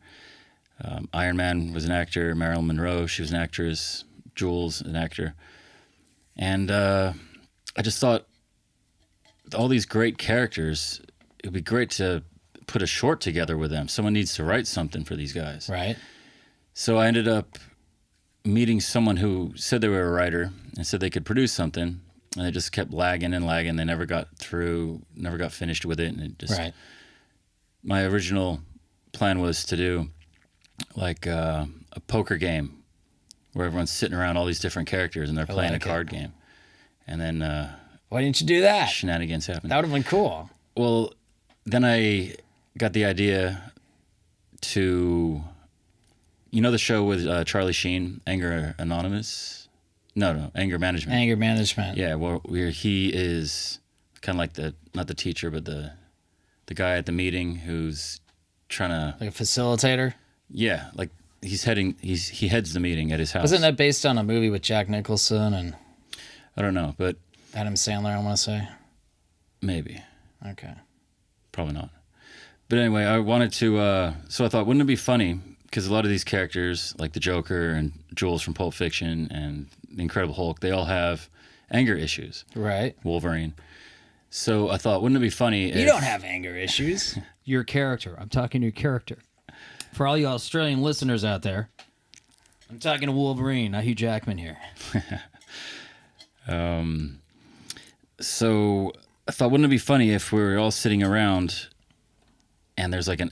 Iron Man was an actor. Marilyn Monroe, she was an actress. Jules, an actor. And I just thought, all these great characters, it would be great to put a short together with them. Someone needs to write something for these guys. Right. So I ended up meeting someone who said they were a writer and said they could produce something, and they just kept lagging. They never got finished with it. And it just, right. My original plan was to do like a poker game where everyone's sitting around all these different characters and they're playing a card game. And then why didn't you do that? Shenanigans happen. That would have been cool. Well, then I got the idea to, the show with Charlie Sheen, Anger Anonymous? No, Anger Management. Anger Management. Yeah, well, he is kind of like not the teacher, but the guy at the meeting who's trying to... Like a facilitator? Yeah, like he heads the meeting at his house. Wasn't that based on a movie with Jack Nicholson and... I don't know, but... Adam Sandler, I want to say? Maybe. Okay. Probably not. But anyway, I wanted to... so I thought, wouldn't it be funny? Because a lot of these characters, like the Joker and Jules from Pulp Fiction and the Incredible Hulk, they all have anger issues. Right. Wolverine. So I thought, wouldn't it be funny if... You don't have anger issues. Your character. I'm talking to your character. For all you Australian listeners out there, I'm talking to Wolverine, not Hugh Jackman here. So I thought, wouldn't it be funny if we were all sitting around and there's like an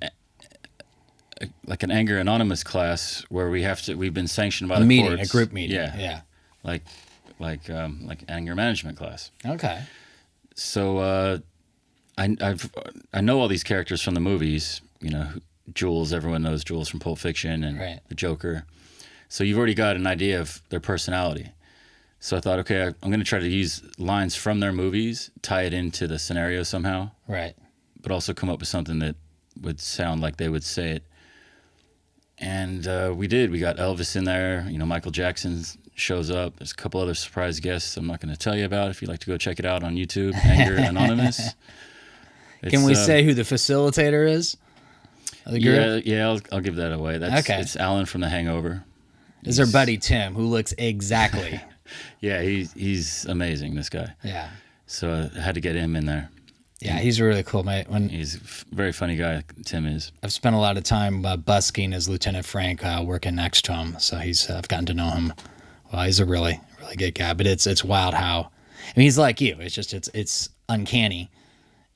Anger Anonymous class where we've been sanctioned by the courts. A group meeting. Yeah. Like anger management class. Okay. So I know all these characters from the movies. Jules. Everyone knows Jules from Pulp Fiction and the Joker. So you've already got an idea of their personality. So I thought, okay, I'm going to try to use lines from their movies, tie it into the scenario somehow. Right. But also come up with something that would sound like they would say it. And we did. We got Elvis in there. Michael Jackson shows up. There's a couple other surprise guests I'm not going to tell you about if you'd like to go check it out on YouTube. Anger Anonymous. Can we say who the facilitator is? Yeah, I'll give that away. Okay. It's Alan from The Hangover. Is our buddy Tim, who looks exactly... Yeah, he's amazing, this guy. Yeah. So I had to get him in there. Yeah, he's really cool, mate. He's a very funny guy, Tim is. I've spent a lot of time busking as Lieutenant Frank, working next to him. So I've gotten to know him. Well, he's a really, really good guy. But it's wild how... he's like you. It's just, it's uncanny.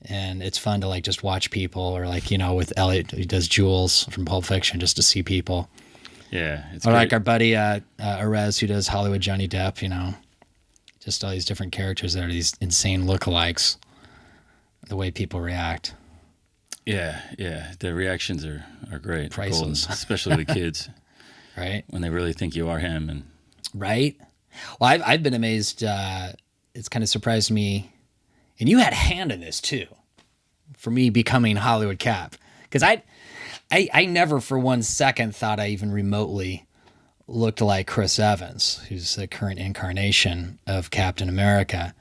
And it's fun to just watch people, or with Elliot, he does Jules from Pulp Fiction, just to see people. Yeah, it's or great. like our buddy Arez, who does Hollywood Johnny Depp. Just all these different characters that are these insane lookalikes. The way people react. Yeah. The reactions are great. Priceless. Golden, especially the kids. Right. When they really think you are him. And right. Well, I've been amazed. It's kind of surprised me. And you had a hand in this too, for me becoming Hollywood Cap. Because I never for one second thought I even remotely looked like Chris Evans, who's the current incarnation of Captain America.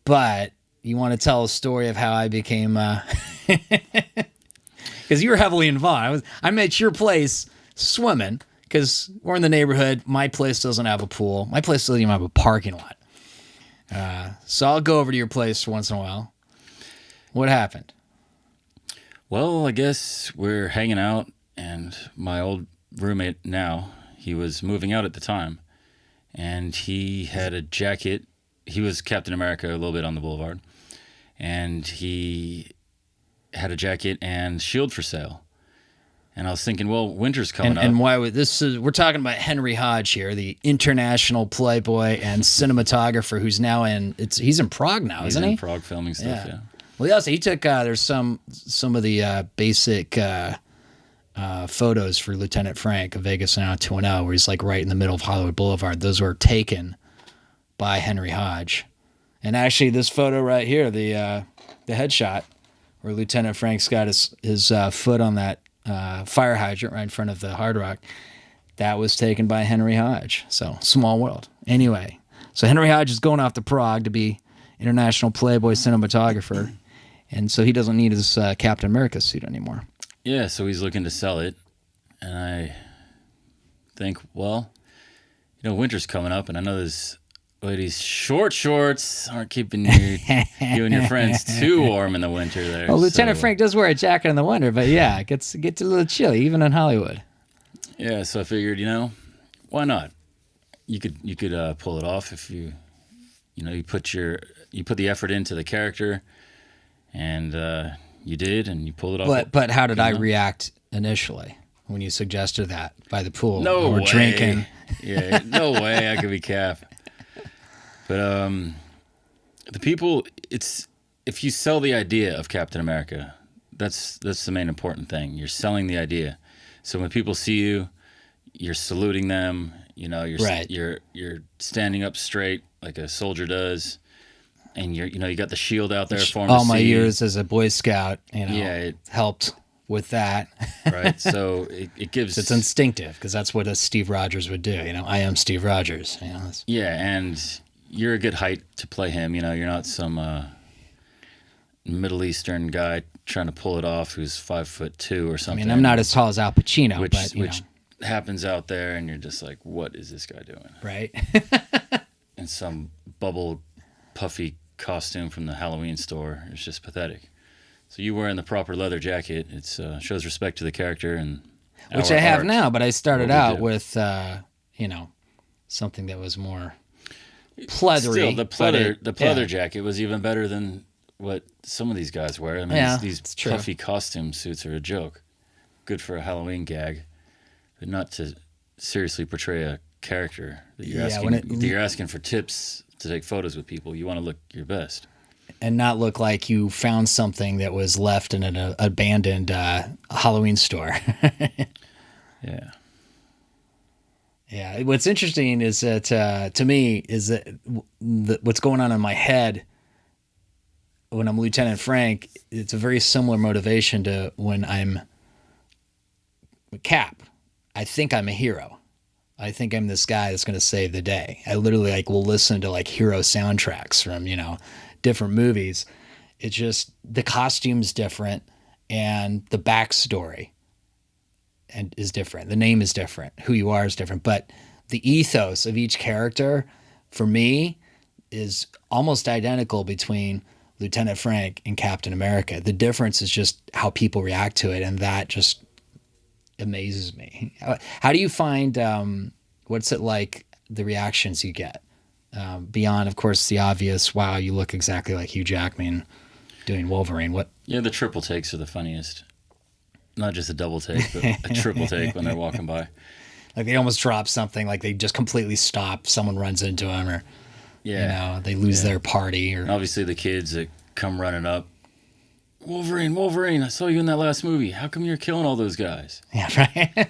But you want to tell a story of how I became, because you were heavily involved. I'm at your place swimming because we're in the neighborhood. My place doesn't have a pool. My place doesn't even have a parking lot. So I'll go over to your place once in a while. What happened? well, I guess we're hanging out, and my old roommate now, he was moving out at the time, and he had a jacket. He was Captain America a little bit on the Boulevard, and he had a jacket and shield for sale. And I was thinking, well, winter's coming up. And why would this is we're talking about Henry Hodge here, the international playboy and cinematographer who's now he's in Prague now, isn't he? He's in Prague filming stuff, yeah. Well, he took there's some of the basic photos for Lieutenant Frank of Vegas 90210 where he's like right in the middle of Hollywood Boulevard. Those were taken by Henry Hodge. And actually this photo right here, the headshot where Lieutenant Frank's got his foot on that fire hydrant right in front of the Hard Rock, that was taken by Henry Hodge. So, small world. Anyway, so Henry Hodge is going off to Prague to be international playboy cinematographer, and so he doesn't need his Captain America suit anymore. Yeah, so he's looking to sell it, and I think, well, winter's coming up, and I know these ladies' short shorts aren't keeping you and your friends too warm in the winter there. Well, Lieutenant Frank does wear a jacket in the winter, but yeah, it gets a little chilly, even in Hollywood. Yeah, so I figured, why not? You could pull it off if you put the effort into the character, and you did, and you pulled it off. But how did I react initially when you suggested that by the pool? No or way. Drinking. Yeah, no way I could be Cap. But the people, if you sell the idea of Captain America, that's the main important thing. You're selling the idea. So when people see you, you're saluting them. You're standing up straight like a soldier does, and you got the shield out there for them. All my years as a Boy Scout, it helped with that. Right. So it gives. It's instinctive because that's what a Steve Rogers would do. I am Steve Rogers. Yeah, and you're a good height to play him. You're not some Middle Eastern guy trying to pull it off who's 5'2" or something. I'm not as tall as Al Pacino, which happens out there, and you're just like, what is this guy doing? Right. In some bubble puffy costume from the Halloween store. It's just pathetic. So you wearing the proper leather jacket, it shows respect to the character, and which I have now, but I started out with something that was more pleathery. Still, the pleather jacket was even better than what some of these guys wear. I mean, these puffy costume suits are a joke. Good for a Halloween gag, but not to seriously portray a character that you're asking for tips to take photos with people. You want to look your best. And not look like you found something that was left in an abandoned Halloween store. Yeah. Yeah. What's interesting is that, to me, is that what's going on in my head when I'm Lieutenant Frank, it's a very similar motivation to when I'm Cap. I think I'm a hero. I think I'm this guy that's going to save the day. I literally will listen to hero soundtracks from, different movies. It's just the costume's different and the backstory is different. The name is different. Who you are is different. But the ethos of each character, for me, is almost identical between Lieutenant Frank and Captain America. The difference is just how people react to it, and that just amazes me. How do you find, what's it like, the reactions you get? Beyond, of course, the obvious, wow, you look exactly like Hugh Jackman doing Wolverine. What? Yeah, the triple takes are the funniest. Not just a double take, but a triple take when they're walking by. Like they almost drop something, like they just completely stop, someone runs into them, or they lose their party. Or and obviously the kids that come running up Wolverine, I saw you in that last movie. How come you're killing all those guys? Yeah, right.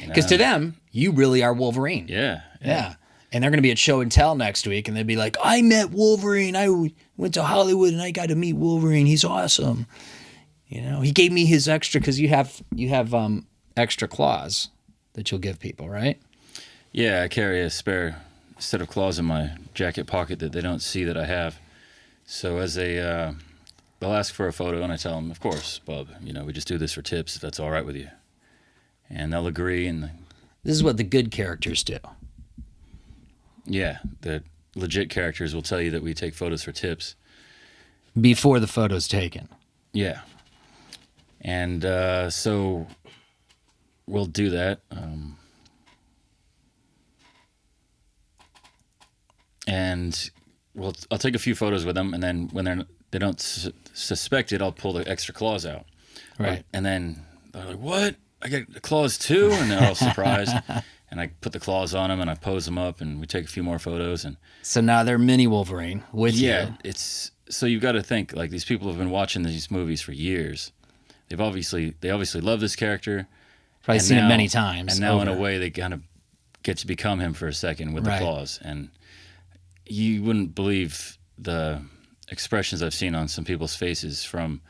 Because to them, you really are Wolverine. Yeah. Yeah. And they're going to be at Show and Tell next week, and they'd be like, I met Wolverine. I went to Hollywood, and I got to meet Wolverine. He's awesome. You know, he gave me his extra, because you have extra claws that you'll give people, right? Yeah, I carry a spare set of claws in my jacket pocket that they don't see that I have. So as they'll ask for a photo, and I tell them, of course, Bub, you know, we just do this for tips, if that's all right with you. And they'll agree, and This is what the good characters do. yeah, the legit characters will tell you that we take photos for tips. Before the photo's taken. Yeah. And so we'll do that. And I'll take a few photos with them, and then when they don't suspect it, I'll pull the extra claws out. Right. And then they're like, what? I get the claws too? And they're all surprised. And I put the claws on them, and I pose them up, and we take a few more photos. And So now they're mini Wolverine with yeah, you. it's so you've got to think, like, these people have been watching these movies for years. They obviously love this character. Probably and seen it now- many times. And now, in a over. way, they kind of get to become him for a second with Right. the claws. And you wouldn't believe the expressions I've seen on some people's faces, from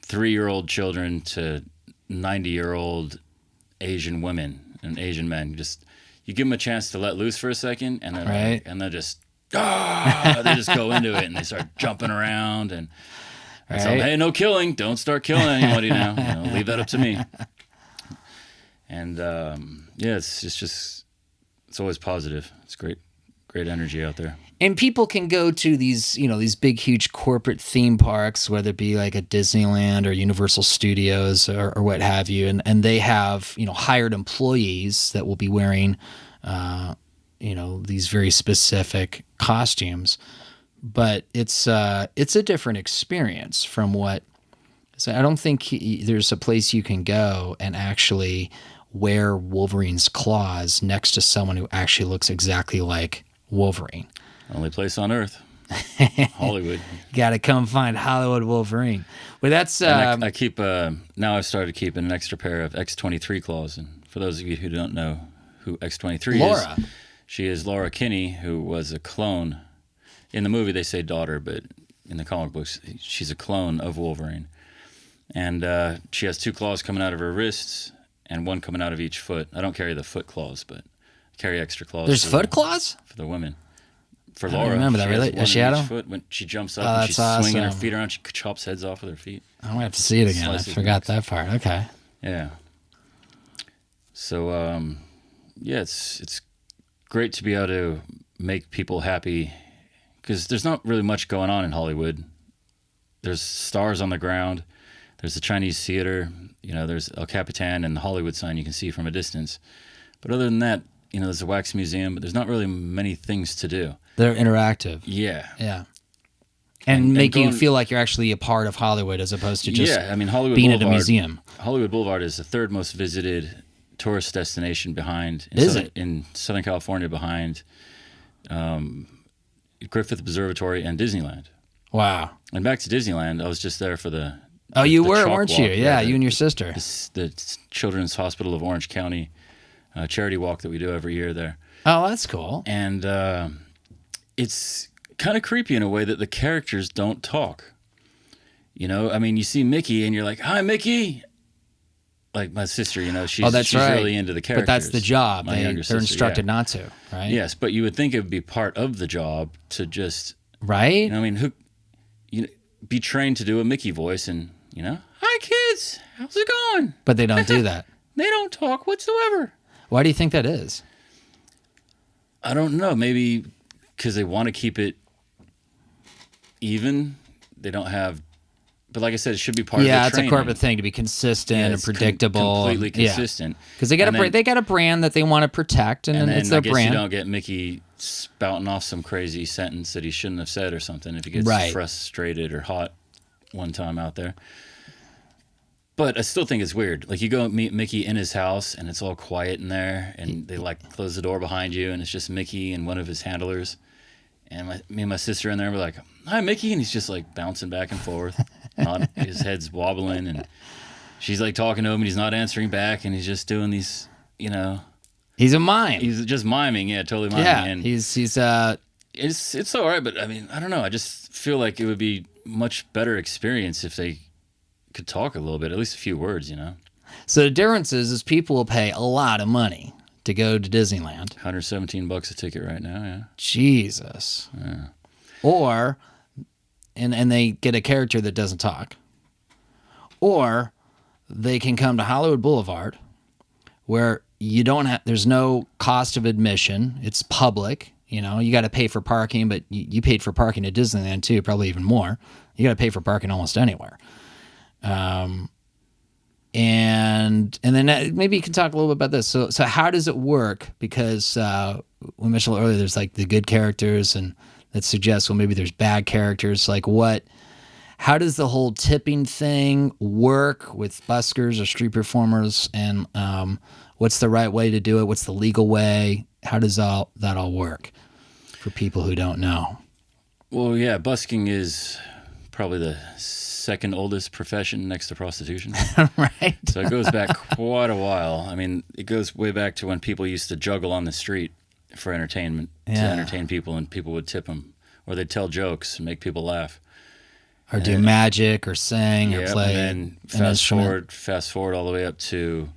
3-year-old children to 90-year-old Asian women and Asian men. Just, you give them a chance to let loose for a second, and then Right. they just they just go into it, and they start jumping around, and I tell them, Right. hey, no killing, don't start killing anybody now. You know, leave that up to me. And yeah, it's always positive. It's great energy out there. And people can go to these big, huge corporate theme parks, whether it be like a Disneyland or Universal Studios or what have you, and they have, hired employees that will be wearing, these very specific costumes. But it's a different experience from what. So I don't think there's a place you can go and actually wear Wolverine's claws next to someone who actually looks exactly like Wolverine. Only place on earth, Hollywood. Got to come find Hollywood Wolverine. Well, that's And I keep now I've started keeping an extra pair of X-23 claws. And for those of you who don't know who X-23 Laura. is, she is Laura Kinney, who was a clone. In the movie, they say daughter, but in the comic books, she's a clone of Wolverine. And she has 2 claws coming out of her wrists and 1 coming out of each foot. I don't carry the foot claws, but I carry extra claws. There's for foot claws? for the women. For I don't Laura, remember that, she really? has one She in had each 'em? foot. When she jumps up Oh, and she's that's swinging her awesome. feet around, she chops heads off with her feet. I'm going to have to see it again. I Slices forgot necks. that part. Okay. Yeah. So, yeah, it's great to be able to make people happy, because there's not really much going on in Hollywood. There's stars on the ground. There's the Chinese theater. There's El Capitan and the Hollywood sign you can see from a distance. But other than that, there's a wax museum, but there's not really many things to do. They're interactive. Yeah. Yeah. And make you going- feel like you're actually a part of Hollywood as opposed to just Yeah, I mean, Hollywood being Boulevard, at a museum. Hollywood Boulevard is the 3rd most visited tourist destination behind in Southern California, behind Griffith Observatory and Disneyland. Wow. And back to Disneyland, I was just there for the Oh, you the were, chalk weren't you? walk, Yeah, the- you and your sister. the Children's Hospital of Orange County charity walk that we do every year there. Oh, that's cool. And it's kind of creepy in a way that the characters don't talk. I mean, you see Mickey and you're like, hi, Mickey. Like my sister, she's That's she's right. really into the characters. But that's the job. My younger They're sister, instructed yeah. not to, right? Yes, but you would think it would be part of the job to just, Right? I mean, be trained to do a Mickey voice and, hi kids, how's it going? But they don't do that. They don't talk whatsoever. Why do you think that is? I don't know. Maybe because they want to keep it even. They don't have, but like I said, it should be part of the Yeah, it's training. a corporate thing to be consistent and it's predictable. completely consistent. Because they got And then- they got a brand that they want to protect, and, And then then it's their I guess brand. you don't get Mickey spouting off some crazy sentence that he shouldn't have said or something if he gets Right. frustrated or hot one time out there. But I still think it's weird. Like, you go meet Mickey in his house and it's all quiet in there, and they close the door behind you, and it's just Mickey and one of his handlers. And me and my sister in there were like, hi, Mickey. And he's just bouncing back and forth. his head's wobbling, and she's like talking to him, and he's not answering back, and he's just doing these, He's a mime. he's just miming, yeah, totally miming. Yeah, and he's it's all right, but I mean, I don't know. I just feel like it would be much better experience if they could talk a little bit, at least a few words, So the difference is people will pay a lot of money to go to Disneyland. $117 a ticket right now, yeah. Jesus. Yeah. Or, and they get a character that doesn't talk. Or they can come to Hollywood Boulevard, where you don't have, there's no cost of admission. It's public. You got to pay for parking, but you paid for parking at Disneyland too, probably even more. You got to pay for parking almost anywhere. And then maybe you can talk a little bit about this. So how does it work? Because we mentioned earlier, there's like the good characters, and that suggests, well, maybe there's bad characters. Like how does the whole tipping thing work with buskers or street performers? And what's the right way to do it? What's the legal way? How does that all work for people who don't know? Well, yeah, busking is probably the second oldest profession next to prostitution. Right. So it goes back quite a while. I mean, it goes way back to when people used to juggle on the street for entertainment, to entertain people, and people would tip them, or they'd tell jokes and make people laugh. Or do magic, or sing, or play. And then fast forward all the way up to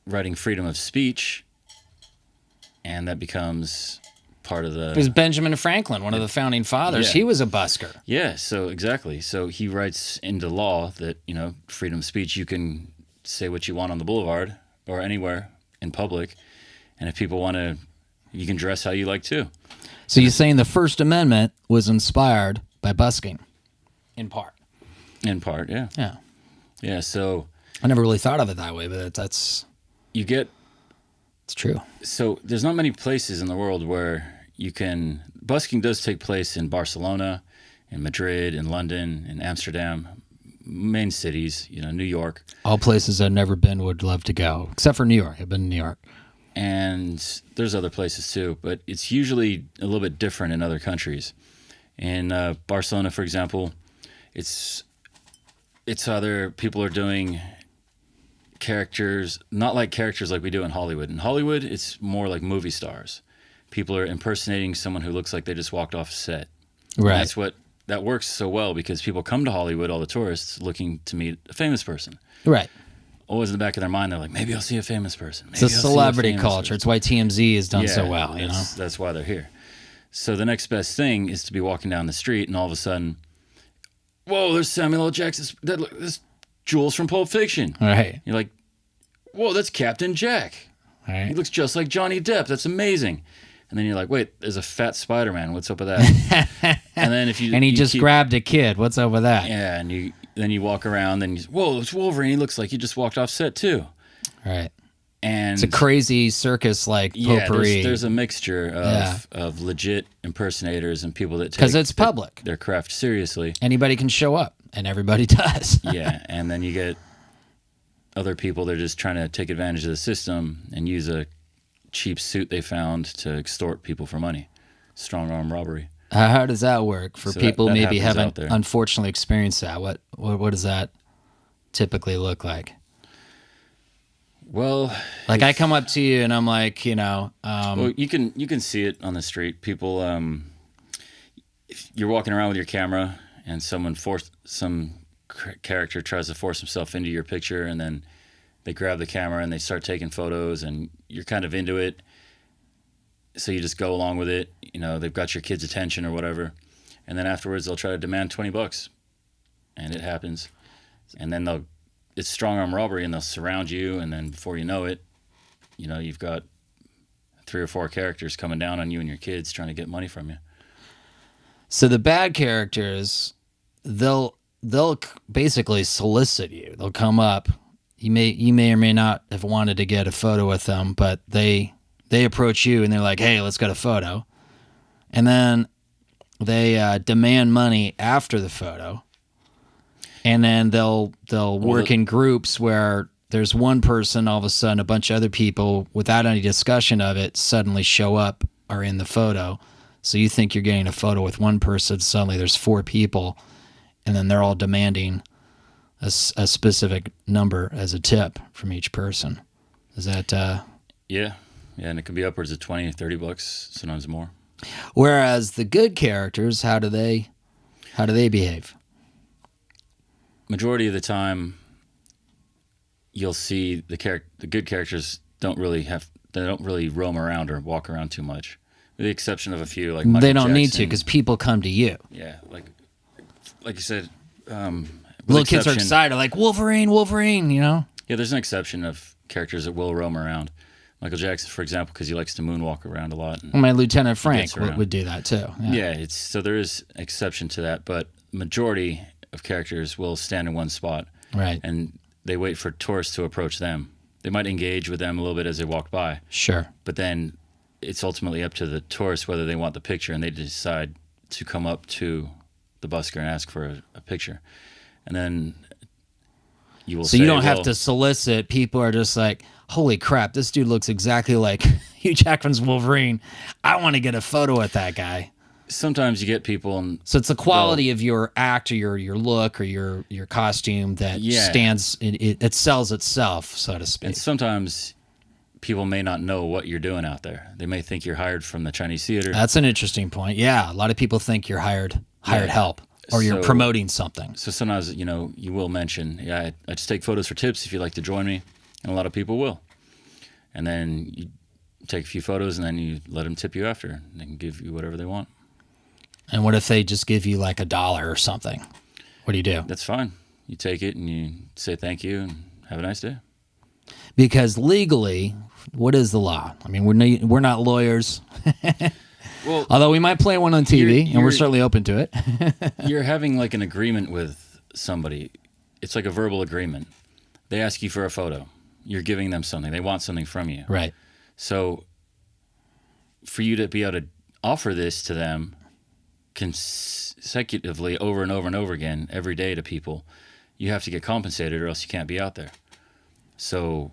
writing freedom of speech, and that becomes part of the... It was Benjamin Franklin, one of the founding fathers. Yeah. He was a busker. Yeah, so exactly. So he writes into law that, freedom of speech, you can say what you want on the boulevard or anywhere in public, and if people want to, you can dress how you like too. So you're saying the First Amendment was inspired by busking, in part? In part, yeah. Yeah. Yeah, so... I never really thought of it that way, but it's true. So there's not many places in the world where you can... Busking does take place in Barcelona, in Madrid, in London, in Amsterdam, main cities, New York. All places I've never been, would love to go, except for New York. I've been to New York. And there's other places too, but it's usually a little bit different in other countries. In Barcelona, for example, it's either people are doing characters, not like characters like we do in Hollywood. In Hollywood, it's more like movie stars. People are impersonating someone who looks like they just walked off set. Right. And that works so well because people come to Hollywood, all the tourists, looking to meet a famous person. Right. Always in the back of their mind, they're like, maybe I'll see a famous person. It's a celebrity culture. It's why TMZ has done so well. That's why they're here. So the next best thing is to be walking down the street, and all of a sudden, whoa, there's Samuel L. Jackson. There's Jules from Pulp Fiction. Right. You're like, whoa, that's Captain Jack. Right. He looks just like Johnny Depp. That's amazing. And then you're like, wait, there's a fat Spider-Man. What's up with that? And then if you and he just grabbed a kid. What's up with that? Yeah, and then you walk around, and whoa, it's Wolverine. He looks like he just walked off set too. Right. And it's a crazy circus like potpourri. There's a mixture of legit impersonators and people that take because it's public. Their craft seriously. Anybody can show up, and everybody does. Yeah, and then you get other people that are just trying to take advantage of the system and use a cheap suit they found to extort people for money. Strong arm robbery. How does that work for people that maybe haven't there. unfortunately experienced that? What does that typically look like? Well, like I come up to you and I'm like, well, you can see it on the street. People, if you're walking around with your camera and some character tries to force himself into your picture, and then they grab the camera and they start taking photos, and you're kind of into it. So you just go along with it. They've got your kid's attention or whatever. And then afterwards they'll try to demand $20. And it happens. And then it's strong arm robbery, and they'll surround you. And then before you know it, you've got 3 or 4 characters coming down on you and your kids trying to get money from you. So the bad characters, they'll basically solicit you. They'll come up. You may or may not have wanted to get a photo with them, but they approach you and they're like, hey, let's get a photo. And then they demand money after the photo. And then they'll work in groups where there's one person, all of a sudden a bunch of other people, without any discussion of it, suddenly show up, are in the photo. So you think you're getting a photo with one person, suddenly there's 4 people. and then they're all demanding a specific number as a tip from each person. Is that Yeah, and it could be upwards of $20, $30, sometimes more. Whereas the good characters, how do they behave? Majority of the time, you'll see the good characters don't really roam around or walk around too much, with the exception of a few like Michael They don't need to Jackson. because people come to you. Yeah, like you said, Little kids are excited, like Wolverine, you know? Yeah, there's an exception of characters that will roam around. Michael Jackson, for example, because he likes to moonwalk around a lot. And My Lieutenant Frank gets around. would do that too. yeah, so there is exception to that, but majority of characters will stand in one spot. Right. And they wait for tourists to approach them. They might engage with them a little bit as they walk by. Sure. But then it's ultimately up to the tourists whether they want the picture, and they decide to come up to the busker and ask for a picture. And then you will So say, you don't have well, to solicit. People are just like, holy crap, this dude looks exactly like Hugh Jackman's Wolverine. I want to get a photo with that guy. sometimes you get people and So it's the quality of your act or your look or your costume that stands, it sells itself, so to speak. and sometimes people may not know what you're doing out there. They may think you're hired from the Chinese theater. That's an interesting point. Yeah, a lot of people think you're hired help or you're So- promoting something. So sometimes, you will mention, I just take photos for tips if you'd like to join me. And a lot of people will. And then you take a few photos and then you let them tip you after. And they can give you whatever they want. And what if they just give you like $1 or something? What do you do? That's fine. You take it and you say thank you and have a nice day. Because legally, what is the law? I mean, we're not lawyers. Well, Although we might play one on TV, and we're you're- certainly open to it. you're having like an agreement with somebody. It's like a verbal agreement. They ask you for a photo. You're giving them something. They want something from you. Right. So for you to be able to offer this to them consecutively over and over and over again every day to people, you have to get compensated or else you can't be out there. So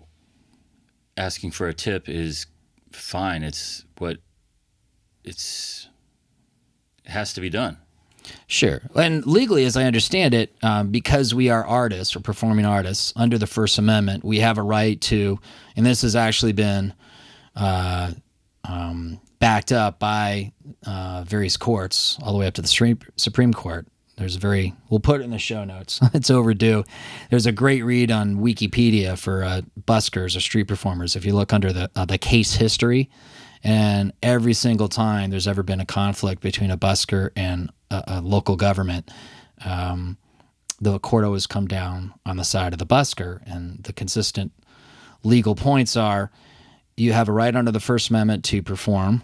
asking for a tip is fine. It has to be done. Sure. And legally, as I understand it, because we are artists or performing artists under the First Amendment, we have a right to, and this has actually been backed up by various courts all the way up to the Supreme Court. We'll put it in the show notes. It's overdue. There's a great read on Wikipedia for buskers or street performers. If you look under the case history, and every single time there's ever been a conflict between a busker and a local government, the court always come down on the side of the busker. And the consistent legal points are you have a right under the First Amendment to perform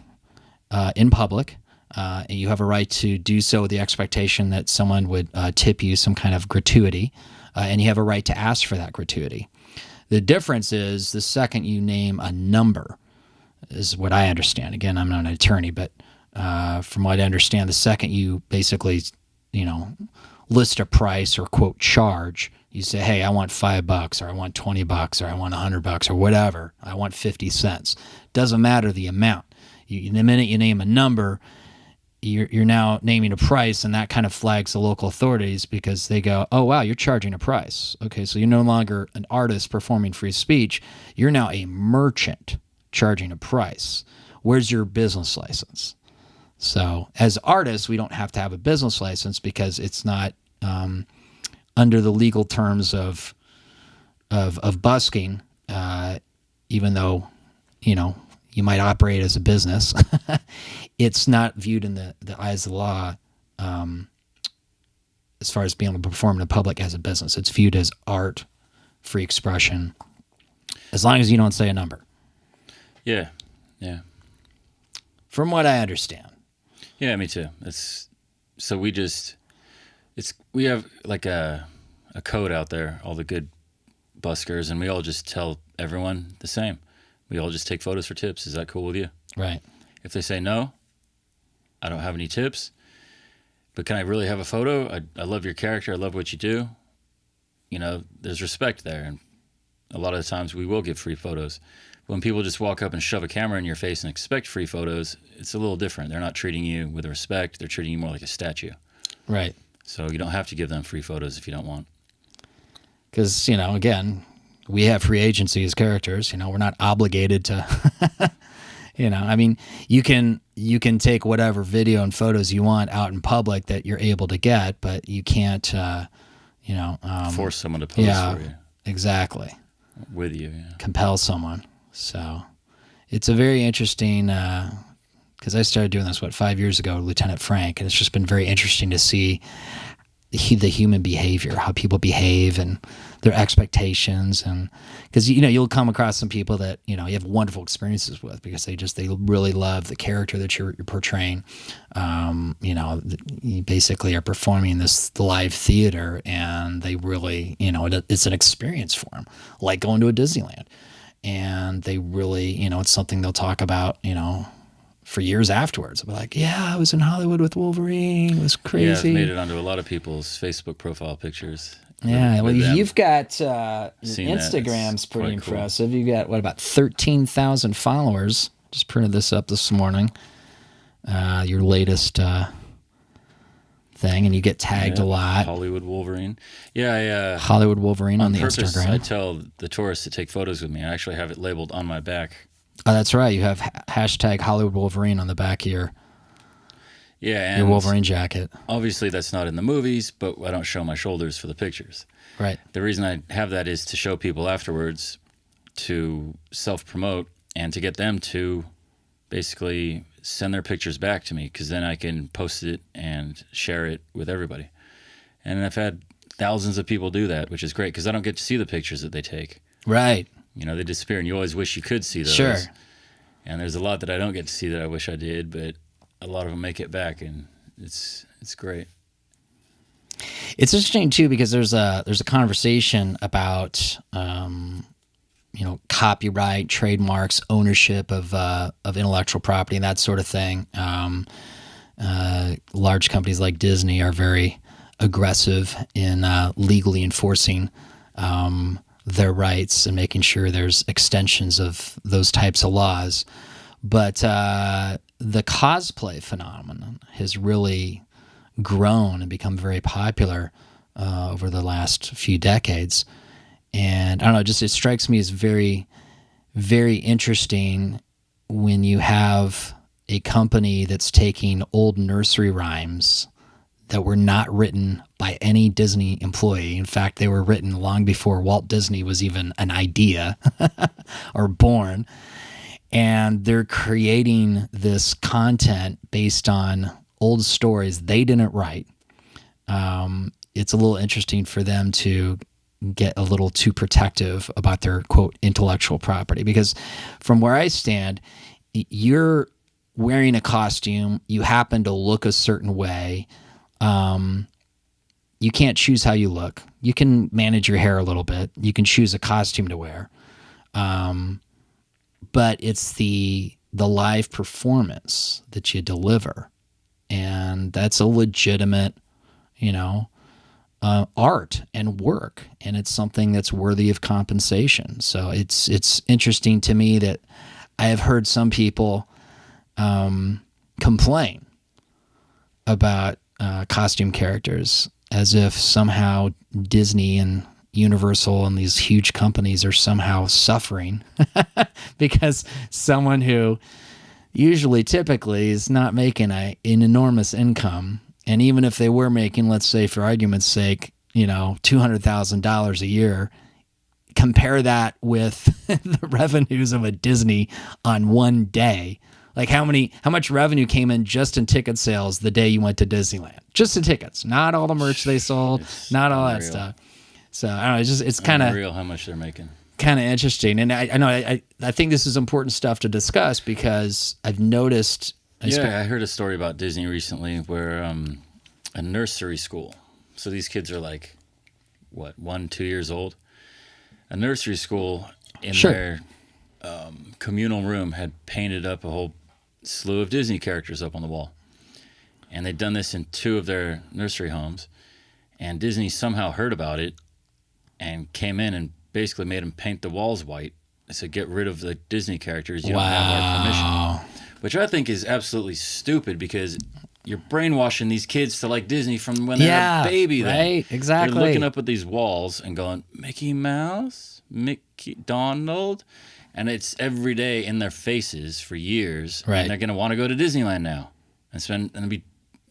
in public. And you have a right to do so with the expectation that someone would tip you some kind of gratuity, and you have a right to ask for that gratuity. The difference is the second you name a number, is what I understand. Again, I'm not an attorney, but from what I understand, the second you basically, list a price or quote charge, you say, hey, I want $5 or I want $20 or I want $100 or whatever. I want 50 cents. Doesn't matter the amount. The minute you name a number, you're now naming a price, and that kind of flags the local authorities because they go, oh, wow, you're charging a price. Okay, so you're no longer an artist performing free speech. You're now a merchant charging a price. Where's your business license? So as artists, we don't have to have a business license because it's not under the legal terms of busking, even though, you might operate as a business. It's not viewed in the eyes of the law as far as being able to perform in the public as a business. It's viewed as art, free expression, as long as you don't say a number. Yeah. From what I understand. Yeah, me too. We have like a code out there, all the good buskers, and we all just tell everyone the same. We all just take photos for tips. Is that cool with you? Right. If they say no, I don't have any tips, but can I really have a photo? I love your character. I love what you do. There's respect there. And a lot of the times we will give free photos. When people just walk up and shove a camera in your face and expect free photos, it's a little different. They're not treating you with respect. They're treating you more like a statue. Right. So you don't have to give them free photos if you don't want. Because, again, we have free agency as characters. We're not obligated to, I mean, you can take whatever video and photos you want out in public that you're able to get, but you can't, Force someone to pose for you. Exactly. With you, yeah. Compel someone. So it's a very interesting, because I started doing this, 5 years ago, Lieutenant Frank, and it's just been very interesting to see the human behavior, how people behave and their expectations. And because, you'll come across some people that, you have wonderful experiences with because they really love the character that you're portraying. You basically are performing this live theater, and they really, it's an experience for them, like going to a Disneyland. And they really, it's something they'll talk about, for years afterwards. I'll be like, yeah, I was in Hollywood with Wolverine. It was crazy. Yeah, it's made it onto a lot of people's Facebook profile pictures. Yeah, well, them. you've got Seen that. Instagram's It's pretty quite cool. impressive. You've got, about 13,000 followers. Just printed this up this morning. Your latest thing, and you get tagged a lot. Hollywood Wolverine. Yeah, Hollywood Wolverine on the purpose, Instagram. I tell the tourists to take photos with me. I actually have it labeled on my back. Oh, that's right. You have hashtag Hollywood Wolverine on the back of your And Wolverine jacket. Obviously, that's not in the movies, but I don't show my shoulders for the pictures. Right. The reason I have that is to show people afterwards, to self-promote, and to get them to basically send their pictures back to me, because then I can post it and share it with everybody. And I've had thousands of people do that, which is great, because I don't get to see the pictures that they take. Right. They disappear, and you always wish you could see those. Sure. And there's a lot that I don't get to see that I wish I did, but a lot of them make it back, and it's great. It's interesting too because there's a conversation about copyright, trademarks, ownership of intellectual property, and that sort of thing. Large companies like Disney are very aggressive in legally enforcing their rights and making sure there's extensions of those types of laws. But the cosplay phenomenon has really grown and become very popular over the last few decades. And I don't know, it strikes me as very, very interesting when you have a company that's taking old nursery rhymes that were not written by any Disney employee. In fact, they were written long before Walt Disney was even an idea or born. And they're creating this content based on old stories they didn't write. It's a little interesting for them to get a little too protective about their, quote, intellectual property. Because from where I stand, you're wearing a costume, you happen to look a certain way. You can't choose how you look. You can manage your hair a little bit. You can choose a costume to wear. But it's the live performance that you deliver. And that's a legitimate, art and work. And it's something that's worthy of compensation. So it's interesting to me that I have heard some people complain about costume characters as if somehow Disney and Universal and these huge companies are somehow suffering because someone who typically is not making an enormous income, and even if they were making, let's say for argument's sake, $200,000 a year, compare that with the revenues of a Disney on one day. Like how much revenue came in just in ticket sales the day you went to Disneyland? Just in tickets, not all the merch they sold, not all that stuff. So I don't know. It's kind of unreal how much they're making. Kind of interesting, and I know I think this is important stuff to discuss because I've noticed. I heard a story about Disney recently where a nursery school. So these kids are like, 1-2 years old. A nursery school in their communal room had painted up a whole slew of Disney characters up on the wall. And they'd done this in 2 of their nursery homes. And Disney somehow heard about it and came in and basically made them paint the walls white. They said, get rid of the Disney characters. You don't have our permission. Which I think is absolutely stupid because you're brainwashing these kids to like Disney from when they're a baby. Right, exactly. They're looking up at these walls and going, Mickey Mouse, Mickey Donald, and it's every day in their faces for years. Right. And they're gonna want to go to Disneyland now and be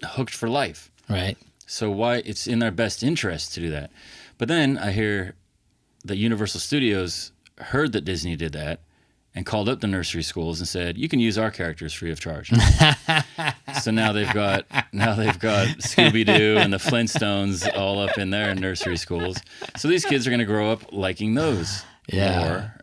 hooked for life. Right. So why it's in their best interest to do that. But then I hear that Universal Studios heard that Disney did that and called up the nursery schools and said, you can use our characters free of charge. So now they've got Scooby-Doo and the Flintstones all up in their nursery schools. So these kids are going to grow up liking those more.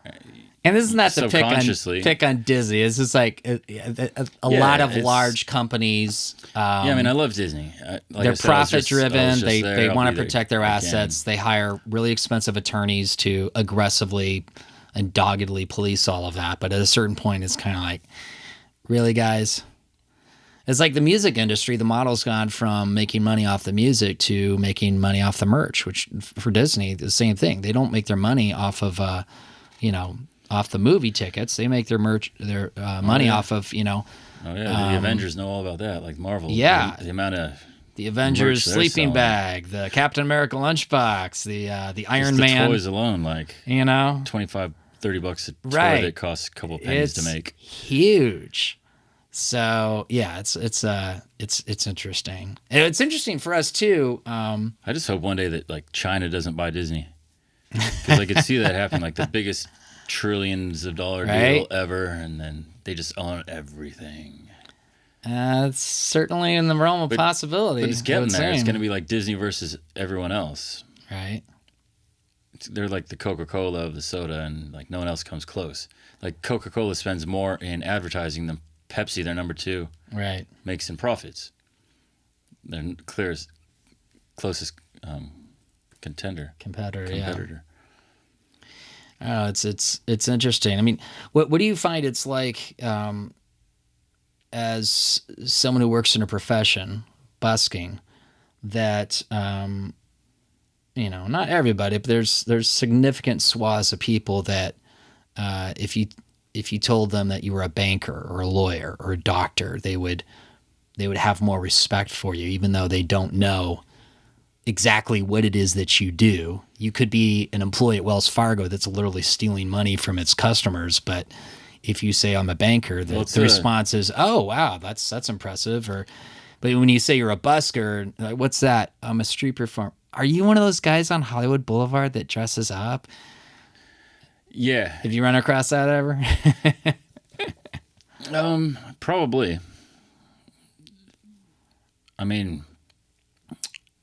And this is not to pick on Disney. It's just like a lot of large companies. I mean, I love Disney. They're profit-driven. They want to protect their assets. They hire really expensive attorneys to aggressively and doggedly police all of that. But at a certain point, it's kind of like, really, guys? It's like the music industry. The model's gone from making money off the music to making money off the merch, which for Disney, the same thing. They don't make their money off of, off the movie tickets. They make their money off of, the Avengers know all about that, like Marvel. Yeah. The amount of the Avengers sleeping bag, the Captain America lunchbox, the Iron Man. The toys alone, like, $25, $30 a toy that costs a couple pennies to make. Huge. So yeah, it's interesting. And it's interesting for us too. I just hope one day that like China doesn't buy Disney, because I could see that happen, like the biggest trillions of dollar deal ever, and then they just own everything. It's certainly in the realm of possibility. But it's getting there. It's going to be like Disney versus everyone else. Right. They're like the Coca-Cola of the soda, and like no one else comes close. Like Coca-Cola spends more in advertising than Pepsi, their number 2, makes in profits. Their closest competitor. Oh, it's interesting. I mean, what do you find it's like as someone who works in a profession, busking, that not everybody, but there's significant swaths of people that if you told them that you were a banker or a lawyer or a doctor, they would have more respect for you, even though they don't know exactly what it is that you do. You could be an employee at Wells Fargo that's literally stealing money from its customers, but if you say I'm a banker, the response is, "Oh, wow, that's impressive." But when you say you're a busker, like, what's that? I'm a street performer. Are you one of those guys on Hollywood Boulevard that dresses up? Yeah. Have you run across that ever? Probably. I mean,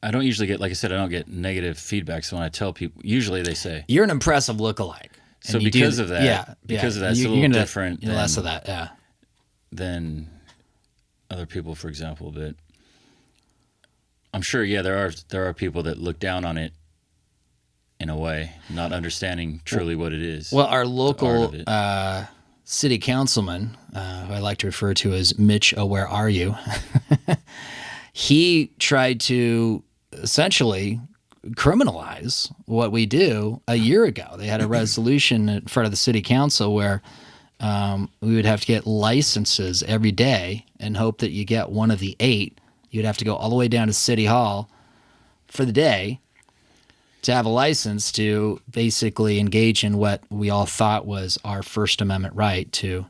I don't usually get, like I said, I don't get negative feedback. So when I tell people, usually they say, you're an impressive lookalike. So because of that, it's a little different. Less of that, than other people, for example. But I'm sure, there are people that look down on it in a way, not understanding truly what it is. Well, our local city councilman, who I like to refer to as Mitch, where are you? He tried to essentially criminalize what we do a year ago. They had a resolution in front of the city council where we would have to get licenses every day and hope that you get one of the 8. You'd have to go all the way down to City Hall for the day to have a license to basically engage in what we all thought was our First Amendment right to,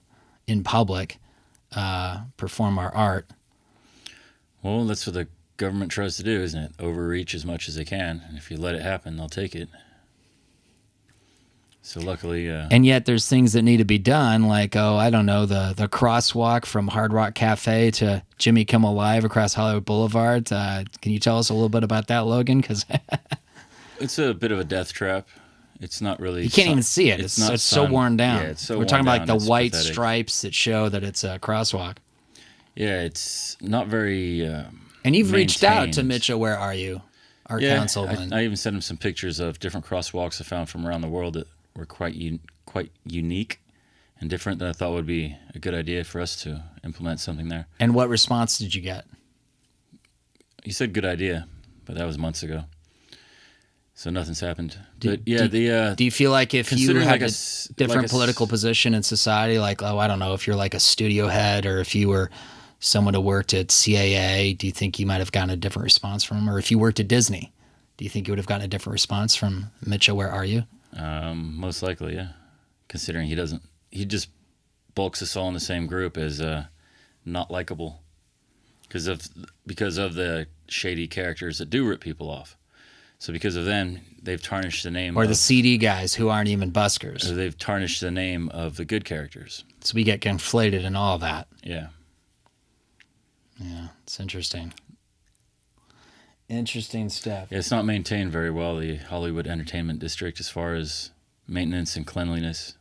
in public, perform our art. Well, that's what the government tries to do, isn't it? Overreach as much as they can. And if you let it happen, they'll take it. So luckily... and yet there's things that need to be done, like, I don't know, the crosswalk from Hard Rock Cafe to Jimmy Kimmel Live across Hollywood Boulevard. Can you tell us a little bit about that, Logan? Because it's a bit of a death trap. It's not really... You can't even see it. It's so worn down. Yeah, it's so We're talking about like the white pathetic stripes that show that it's a crosswalk. Yeah, it's not very and you've reached out to Mitchell, where are you? Our councilman. I even sent him some pictures of different crosswalks I found from around the world that were quite unique and different, that I thought would be a good idea for us to implement something there. And what response did you get? He said good idea, but that was months ago. So nothing's happened. Do you feel like if you had a different political position in society, like, I don't know, if you're like a studio head or if you were someone who worked at CAA, do you think you might have gotten a different response from him? Or if you worked at Disney, do you think you would have gotten a different response from Mitchell, where are you? Most likely, yeah. Considering he just bulks us all in the same group as not likable because of the shady characters that do rip people off. So because of them, they've tarnished the name. Or the CD guys who aren't even buskers. Or they've tarnished the name of the good characters. So we get conflated in all that. Yeah. Yeah, it's interesting. Interesting stuff. Yeah, it's not maintained very well, the Hollywood Entertainment District, as far as maintenance and cleanliness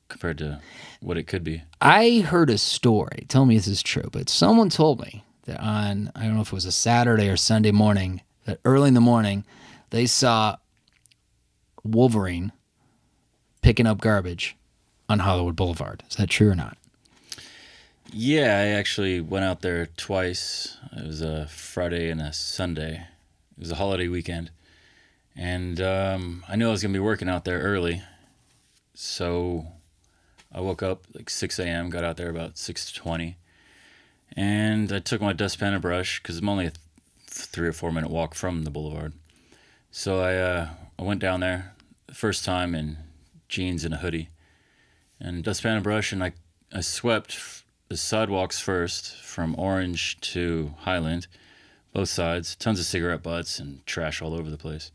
compared to what it could be. I heard a story. Tell me if this is true, but someone told me that on, I don't know if it was a Saturday or Sunday morning, that early in the morning, they saw Wolverine picking up garbage on Hollywood Boulevard. Is that true or not? Yeah, I actually went out there twice. It was a Friday and a Sunday. It was a holiday weekend. And I knew I was going to be working out there early. So I woke up like 6 a.m., got out there about 6:20. And I took my dustpan and brush because I'm only a 3 or 4 minute walk from the Boulevard. So I went down there the first time in jeans and a hoodie and dustpan and brush, and I swept the sidewalks first from Orange to Highland, both sides, tons of cigarette butts and trash all over the place.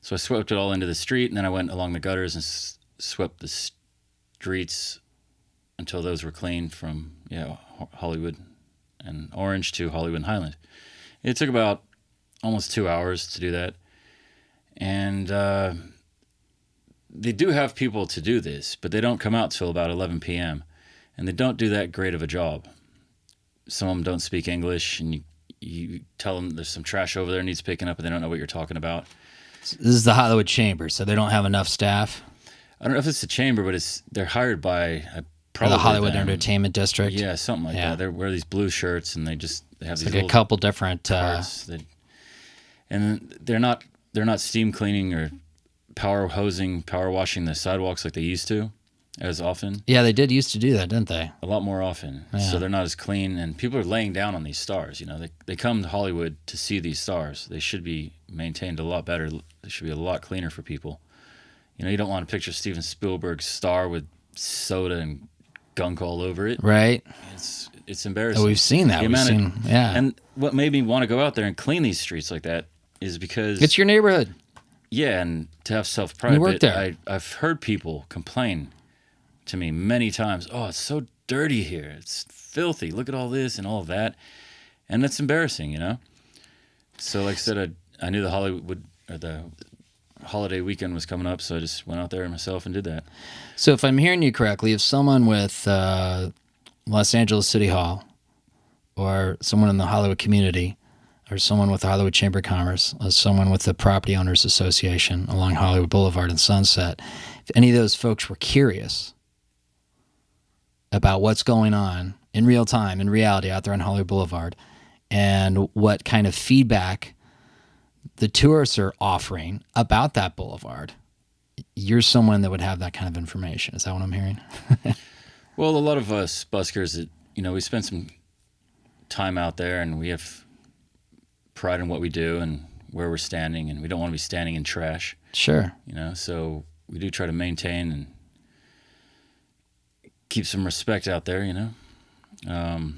So I swept it all into the street, and then I went along the gutters and swept the streets until those were clean from Hollywood and Orange to Hollywood and Highland. It took about almost 2 hours to do that. And they do have people to do this, but they don't come out till about 11 p.m. And they don't do that great of a job. Some of them don't speak English, and you tell them there's some trash over there needs picking up, and they don't know what you're talking about. This is the Hollywood Chamber, so they don't have enough staff? I don't know if it's the chamber, but they're hired by the Hollywood Entertainment District? Yeah, something like that. They wear these blue shirts, and they have these like a couple different carts and they're not steam cleaning or power washing the sidewalks like they used to as often. Yeah, they did used to do that, didn't they? A lot more often. Yeah. So they're not as clean, and people are laying down on these stars. They come to Hollywood to see these stars. They should be maintained a lot better. They should be a lot cleaner for people. You don't want to picture Steven Spielberg's star with soda and gunk all over it. Right. It's embarrassing. Oh, we've seen that. And what made me want to go out there and clean these streets like that is because it's your neighborhood. Yeah, and to have self-pride. You work there. I've heard people complain to me many times, oh, it's so dirty here. It's filthy. Look at all this and all of that. And that's embarrassing, So like I said, I knew the holiday weekend was coming up, so I just went out there myself and did that. So if I'm hearing you correctly, if someone with Los Angeles City Hall or someone in the Hollywood community or someone with the Hollywood Chamber of Commerce or someone with the Property Owners Association along Hollywood Boulevard and Sunset, if any of those folks were curious about what's going on in real time, in reality, out there on Hollywood Boulevard, and what kind of feedback the tourists are offering about that boulevard, you're someone that would have that kind of information. Is that what I'm hearing? Well, a lot of us buskers, we spend some time out there, and we have pride in what we do and where we're standing, and we don't want to be standing in trash. Sure. So we do try to maintain and keep some respect out there, I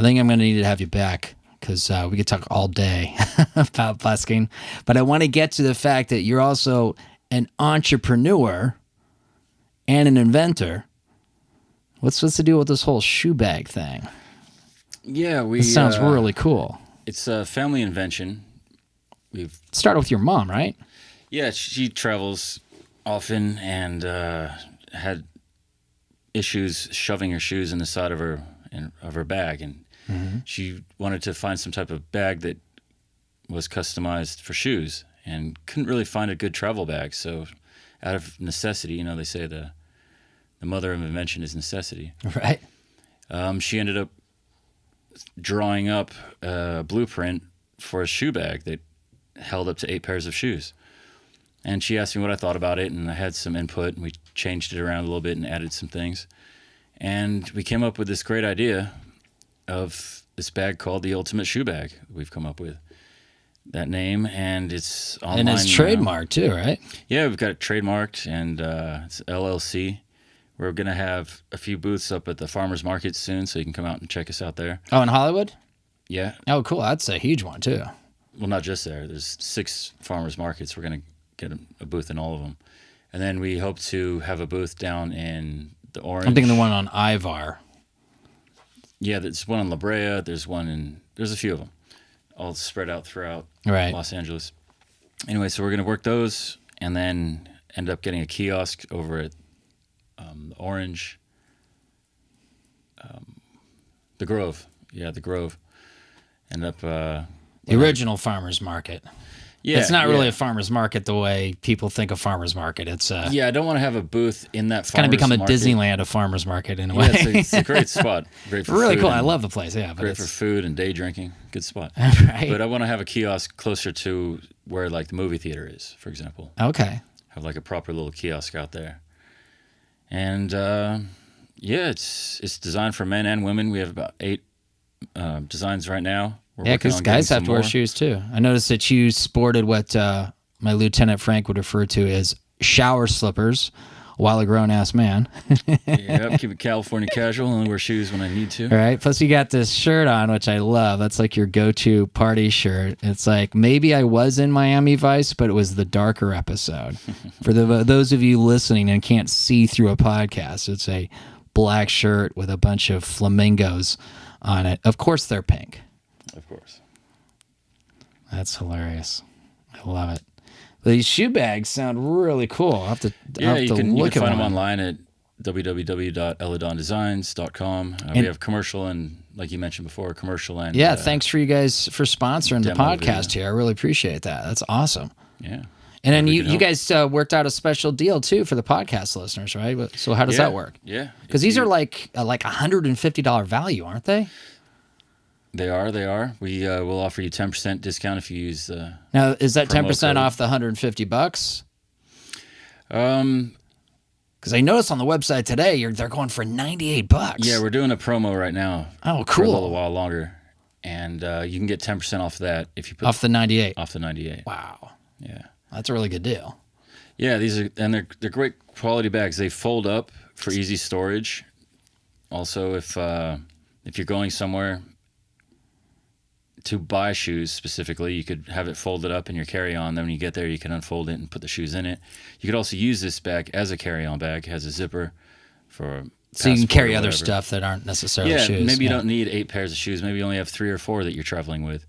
think I'm going to need to have you back because we could talk all day about busking. But I want to get to the fact that you're also an entrepreneur and an inventor. What's the deal with this whole shoe bag thing? Yeah, it sounds really cool. It's a family invention. We've started with your mom, right? Yeah, she travels often and had issues shoving her shoes in the side of her bag, and she wanted to find some type of bag that was customized for shoes and couldn't really find a good travel bag. So out of necessity, they say the mother of invention is necessity. Right. She ended up drawing up a blueprint for a shoe bag that held up to 8 pairs of shoes. And she asked me what I thought about it, and I had some input, and we changed it around a little bit and added some things. And we came up with this great idea of this bag called the Ultimate Shoe Bag. We've come up with that name, and it's online. And it's trademarked too, right? Yeah, we've got it trademarked, and it's LLC. We're going to have a few booths up at the farmers market soon, so you can come out and check us out there. Oh, in Hollywood? Yeah. Oh, cool. That's a huge one too. Well, not just there. There's 6 farmers markets. We're going to get a booth in all of them. And then we hope to have a booth down in the Orange. I'm thinking the one on Ivar. Yeah, there's one in La Brea. There's a few of them, all spread out throughout Los Angeles. Anyway, so we're going to work those and then end up getting a kiosk over at the Orange. The Grove. Yeah, the Grove. End up... the original farmer's market. Yeah, it's not really a farmer's market the way people think of farmer's market. It's I don't want to have a booth in that farmer's kind of become a market. Disneyland of farmer's market in a way. Yeah, it's a great spot. Great for really food cool. and I love the place. Yeah, but great for food and day drinking. Good spot. Right. But I want to have a kiosk closer to where like the movie theater is, for example. Okay. Have like a proper little kiosk out there. And it's designed for men and women. We have about 8 designs right now. Yeah, because guys have to wear shoes too. I noticed that you sported what my Lieutenant Frank would refer to as shower slippers while a grown-ass man. Yeah, keep it California casual. Only wear shoes when I need to. All right. Plus, you got this shirt on, which I love. That's like your go-to party shirt. It's like maybe I was in Miami Vice, but it was the darker episode. For those of you listening and can't see through a podcast, it's a black shirt with a bunch of flamingos on it. Of course, they're pink. Of course. That's hilarious. I love it. These shoe bags sound really cool. I'll have to, you can look at find them one. online at www.eladondesigns.com. We have commercial and, like you mentioned before, commercial and... Yeah, thanks for you guys for sponsoring the podcast video. here. I really appreciate that. That's awesome. Yeah. And then you guys worked out a special deal, too, for the podcast listeners, right? So how does that work? Yeah. Because these are like $150 value, aren't they? They are. We will offer you 10% discount if you use the... Now, is that 10% code. off the $150? Because I noticed on the website today, they're going for $98. Yeah, we're doing a promo right now. Oh, For a cool. little while longer. And you can get 10% off that if you put... Off the 98? Off the 98. Wow. Yeah. That's a really good deal. Yeah, they're great quality bags. They fold up for easy storage. Also, if you're going somewhere to buy shoes specifically, you could have it folded up in your carry-on. Then when you get there, you can unfold it and put the shoes in it. You could also use this bag as a carry-on bag. It has a zipper for... So you can carry other stuff that aren't necessarily shoes. Maybe you don't need 8 pairs of shoes. Maybe you only have 3 or 4 that you're traveling with.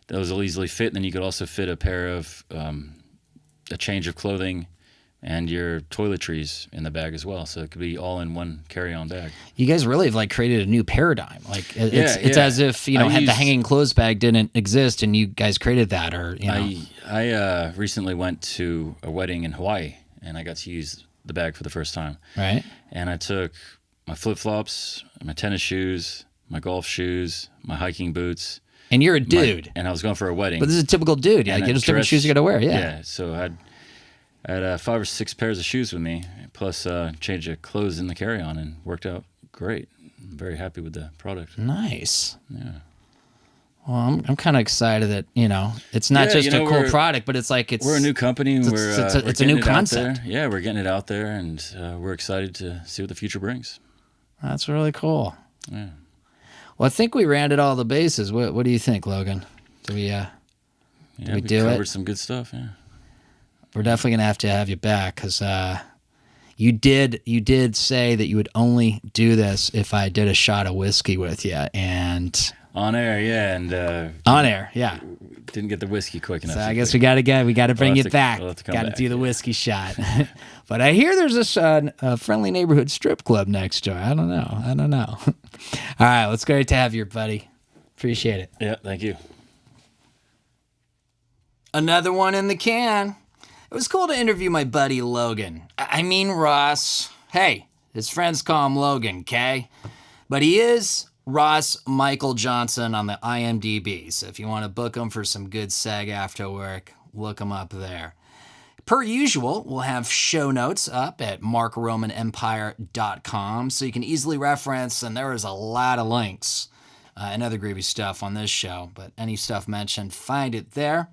Those will easily fit. Then you could also fit a pair of a change of clothing and your toiletries in the bag as well. So it could be all in one carry-on bag. You guys really have created a new paradigm. It's as if the hanging clothes bag didn't exist and you guys created that, or I recently went to a wedding in Hawaii and I got to use the bag for the first time. Right. And I took my flip-flops, my tennis shoes, my golf shoes, my hiking boots. And you're a dude. And I was going for a wedding. But this is a typical dude. Yeah, there's different shoes you got to wear. Yeah. Yeah. So I had 5 or 6 pairs of shoes with me, plus change of clothes in the carry-on, and worked out great. I'm very happy with the product. Nice. Yeah. Well, I'm kind of excited that it's not just a cool product, but it's we're a new company. It's a new concept. Yeah, we're getting it out there, and we're excited to see what the future brings. That's really cool. Yeah. Well, I think we rounded all the bases. What do you think, Logan? Do we? We covered some good stuff. Yeah. We're definitely gonna have to have you back because you did say that you would only do this if I did a shot of whiskey with you, and on air, yeah, and on air, yeah. Didn't get the whiskey quick enough. So I guess we got to bring it back. Got to do the whiskey shot. But I hear there's a friendly neighborhood strip club next door. I don't know. All right, well, it's great to have you, buddy. Appreciate it. Yeah, thank you. Another one in the can. It was cool to interview my buddy Logan. I mean Ross. Hey, his friends call him Logan, okay? But he is Ross Michael Johnson on the IMDb. So if you want to book him for some good SAG-AFTRA work, look him up there. Per usual, we'll have show notes up at markromanempire.com so you can easily reference, and there is a lot of links and other groovy stuff on this show. But any stuff mentioned, find it there.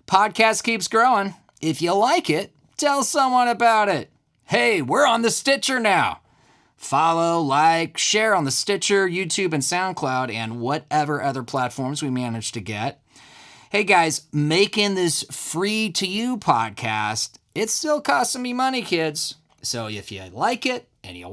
Podcast keeps growing. If you like it, tell someone about it. Hey, we're on the Stitcher now. Follow, like, share on the Stitcher, YouTube, and SoundCloud, and whatever other platforms we manage to get. Hey guys, making this free to you podcast, it's still costing me money, kids. So if you like it and you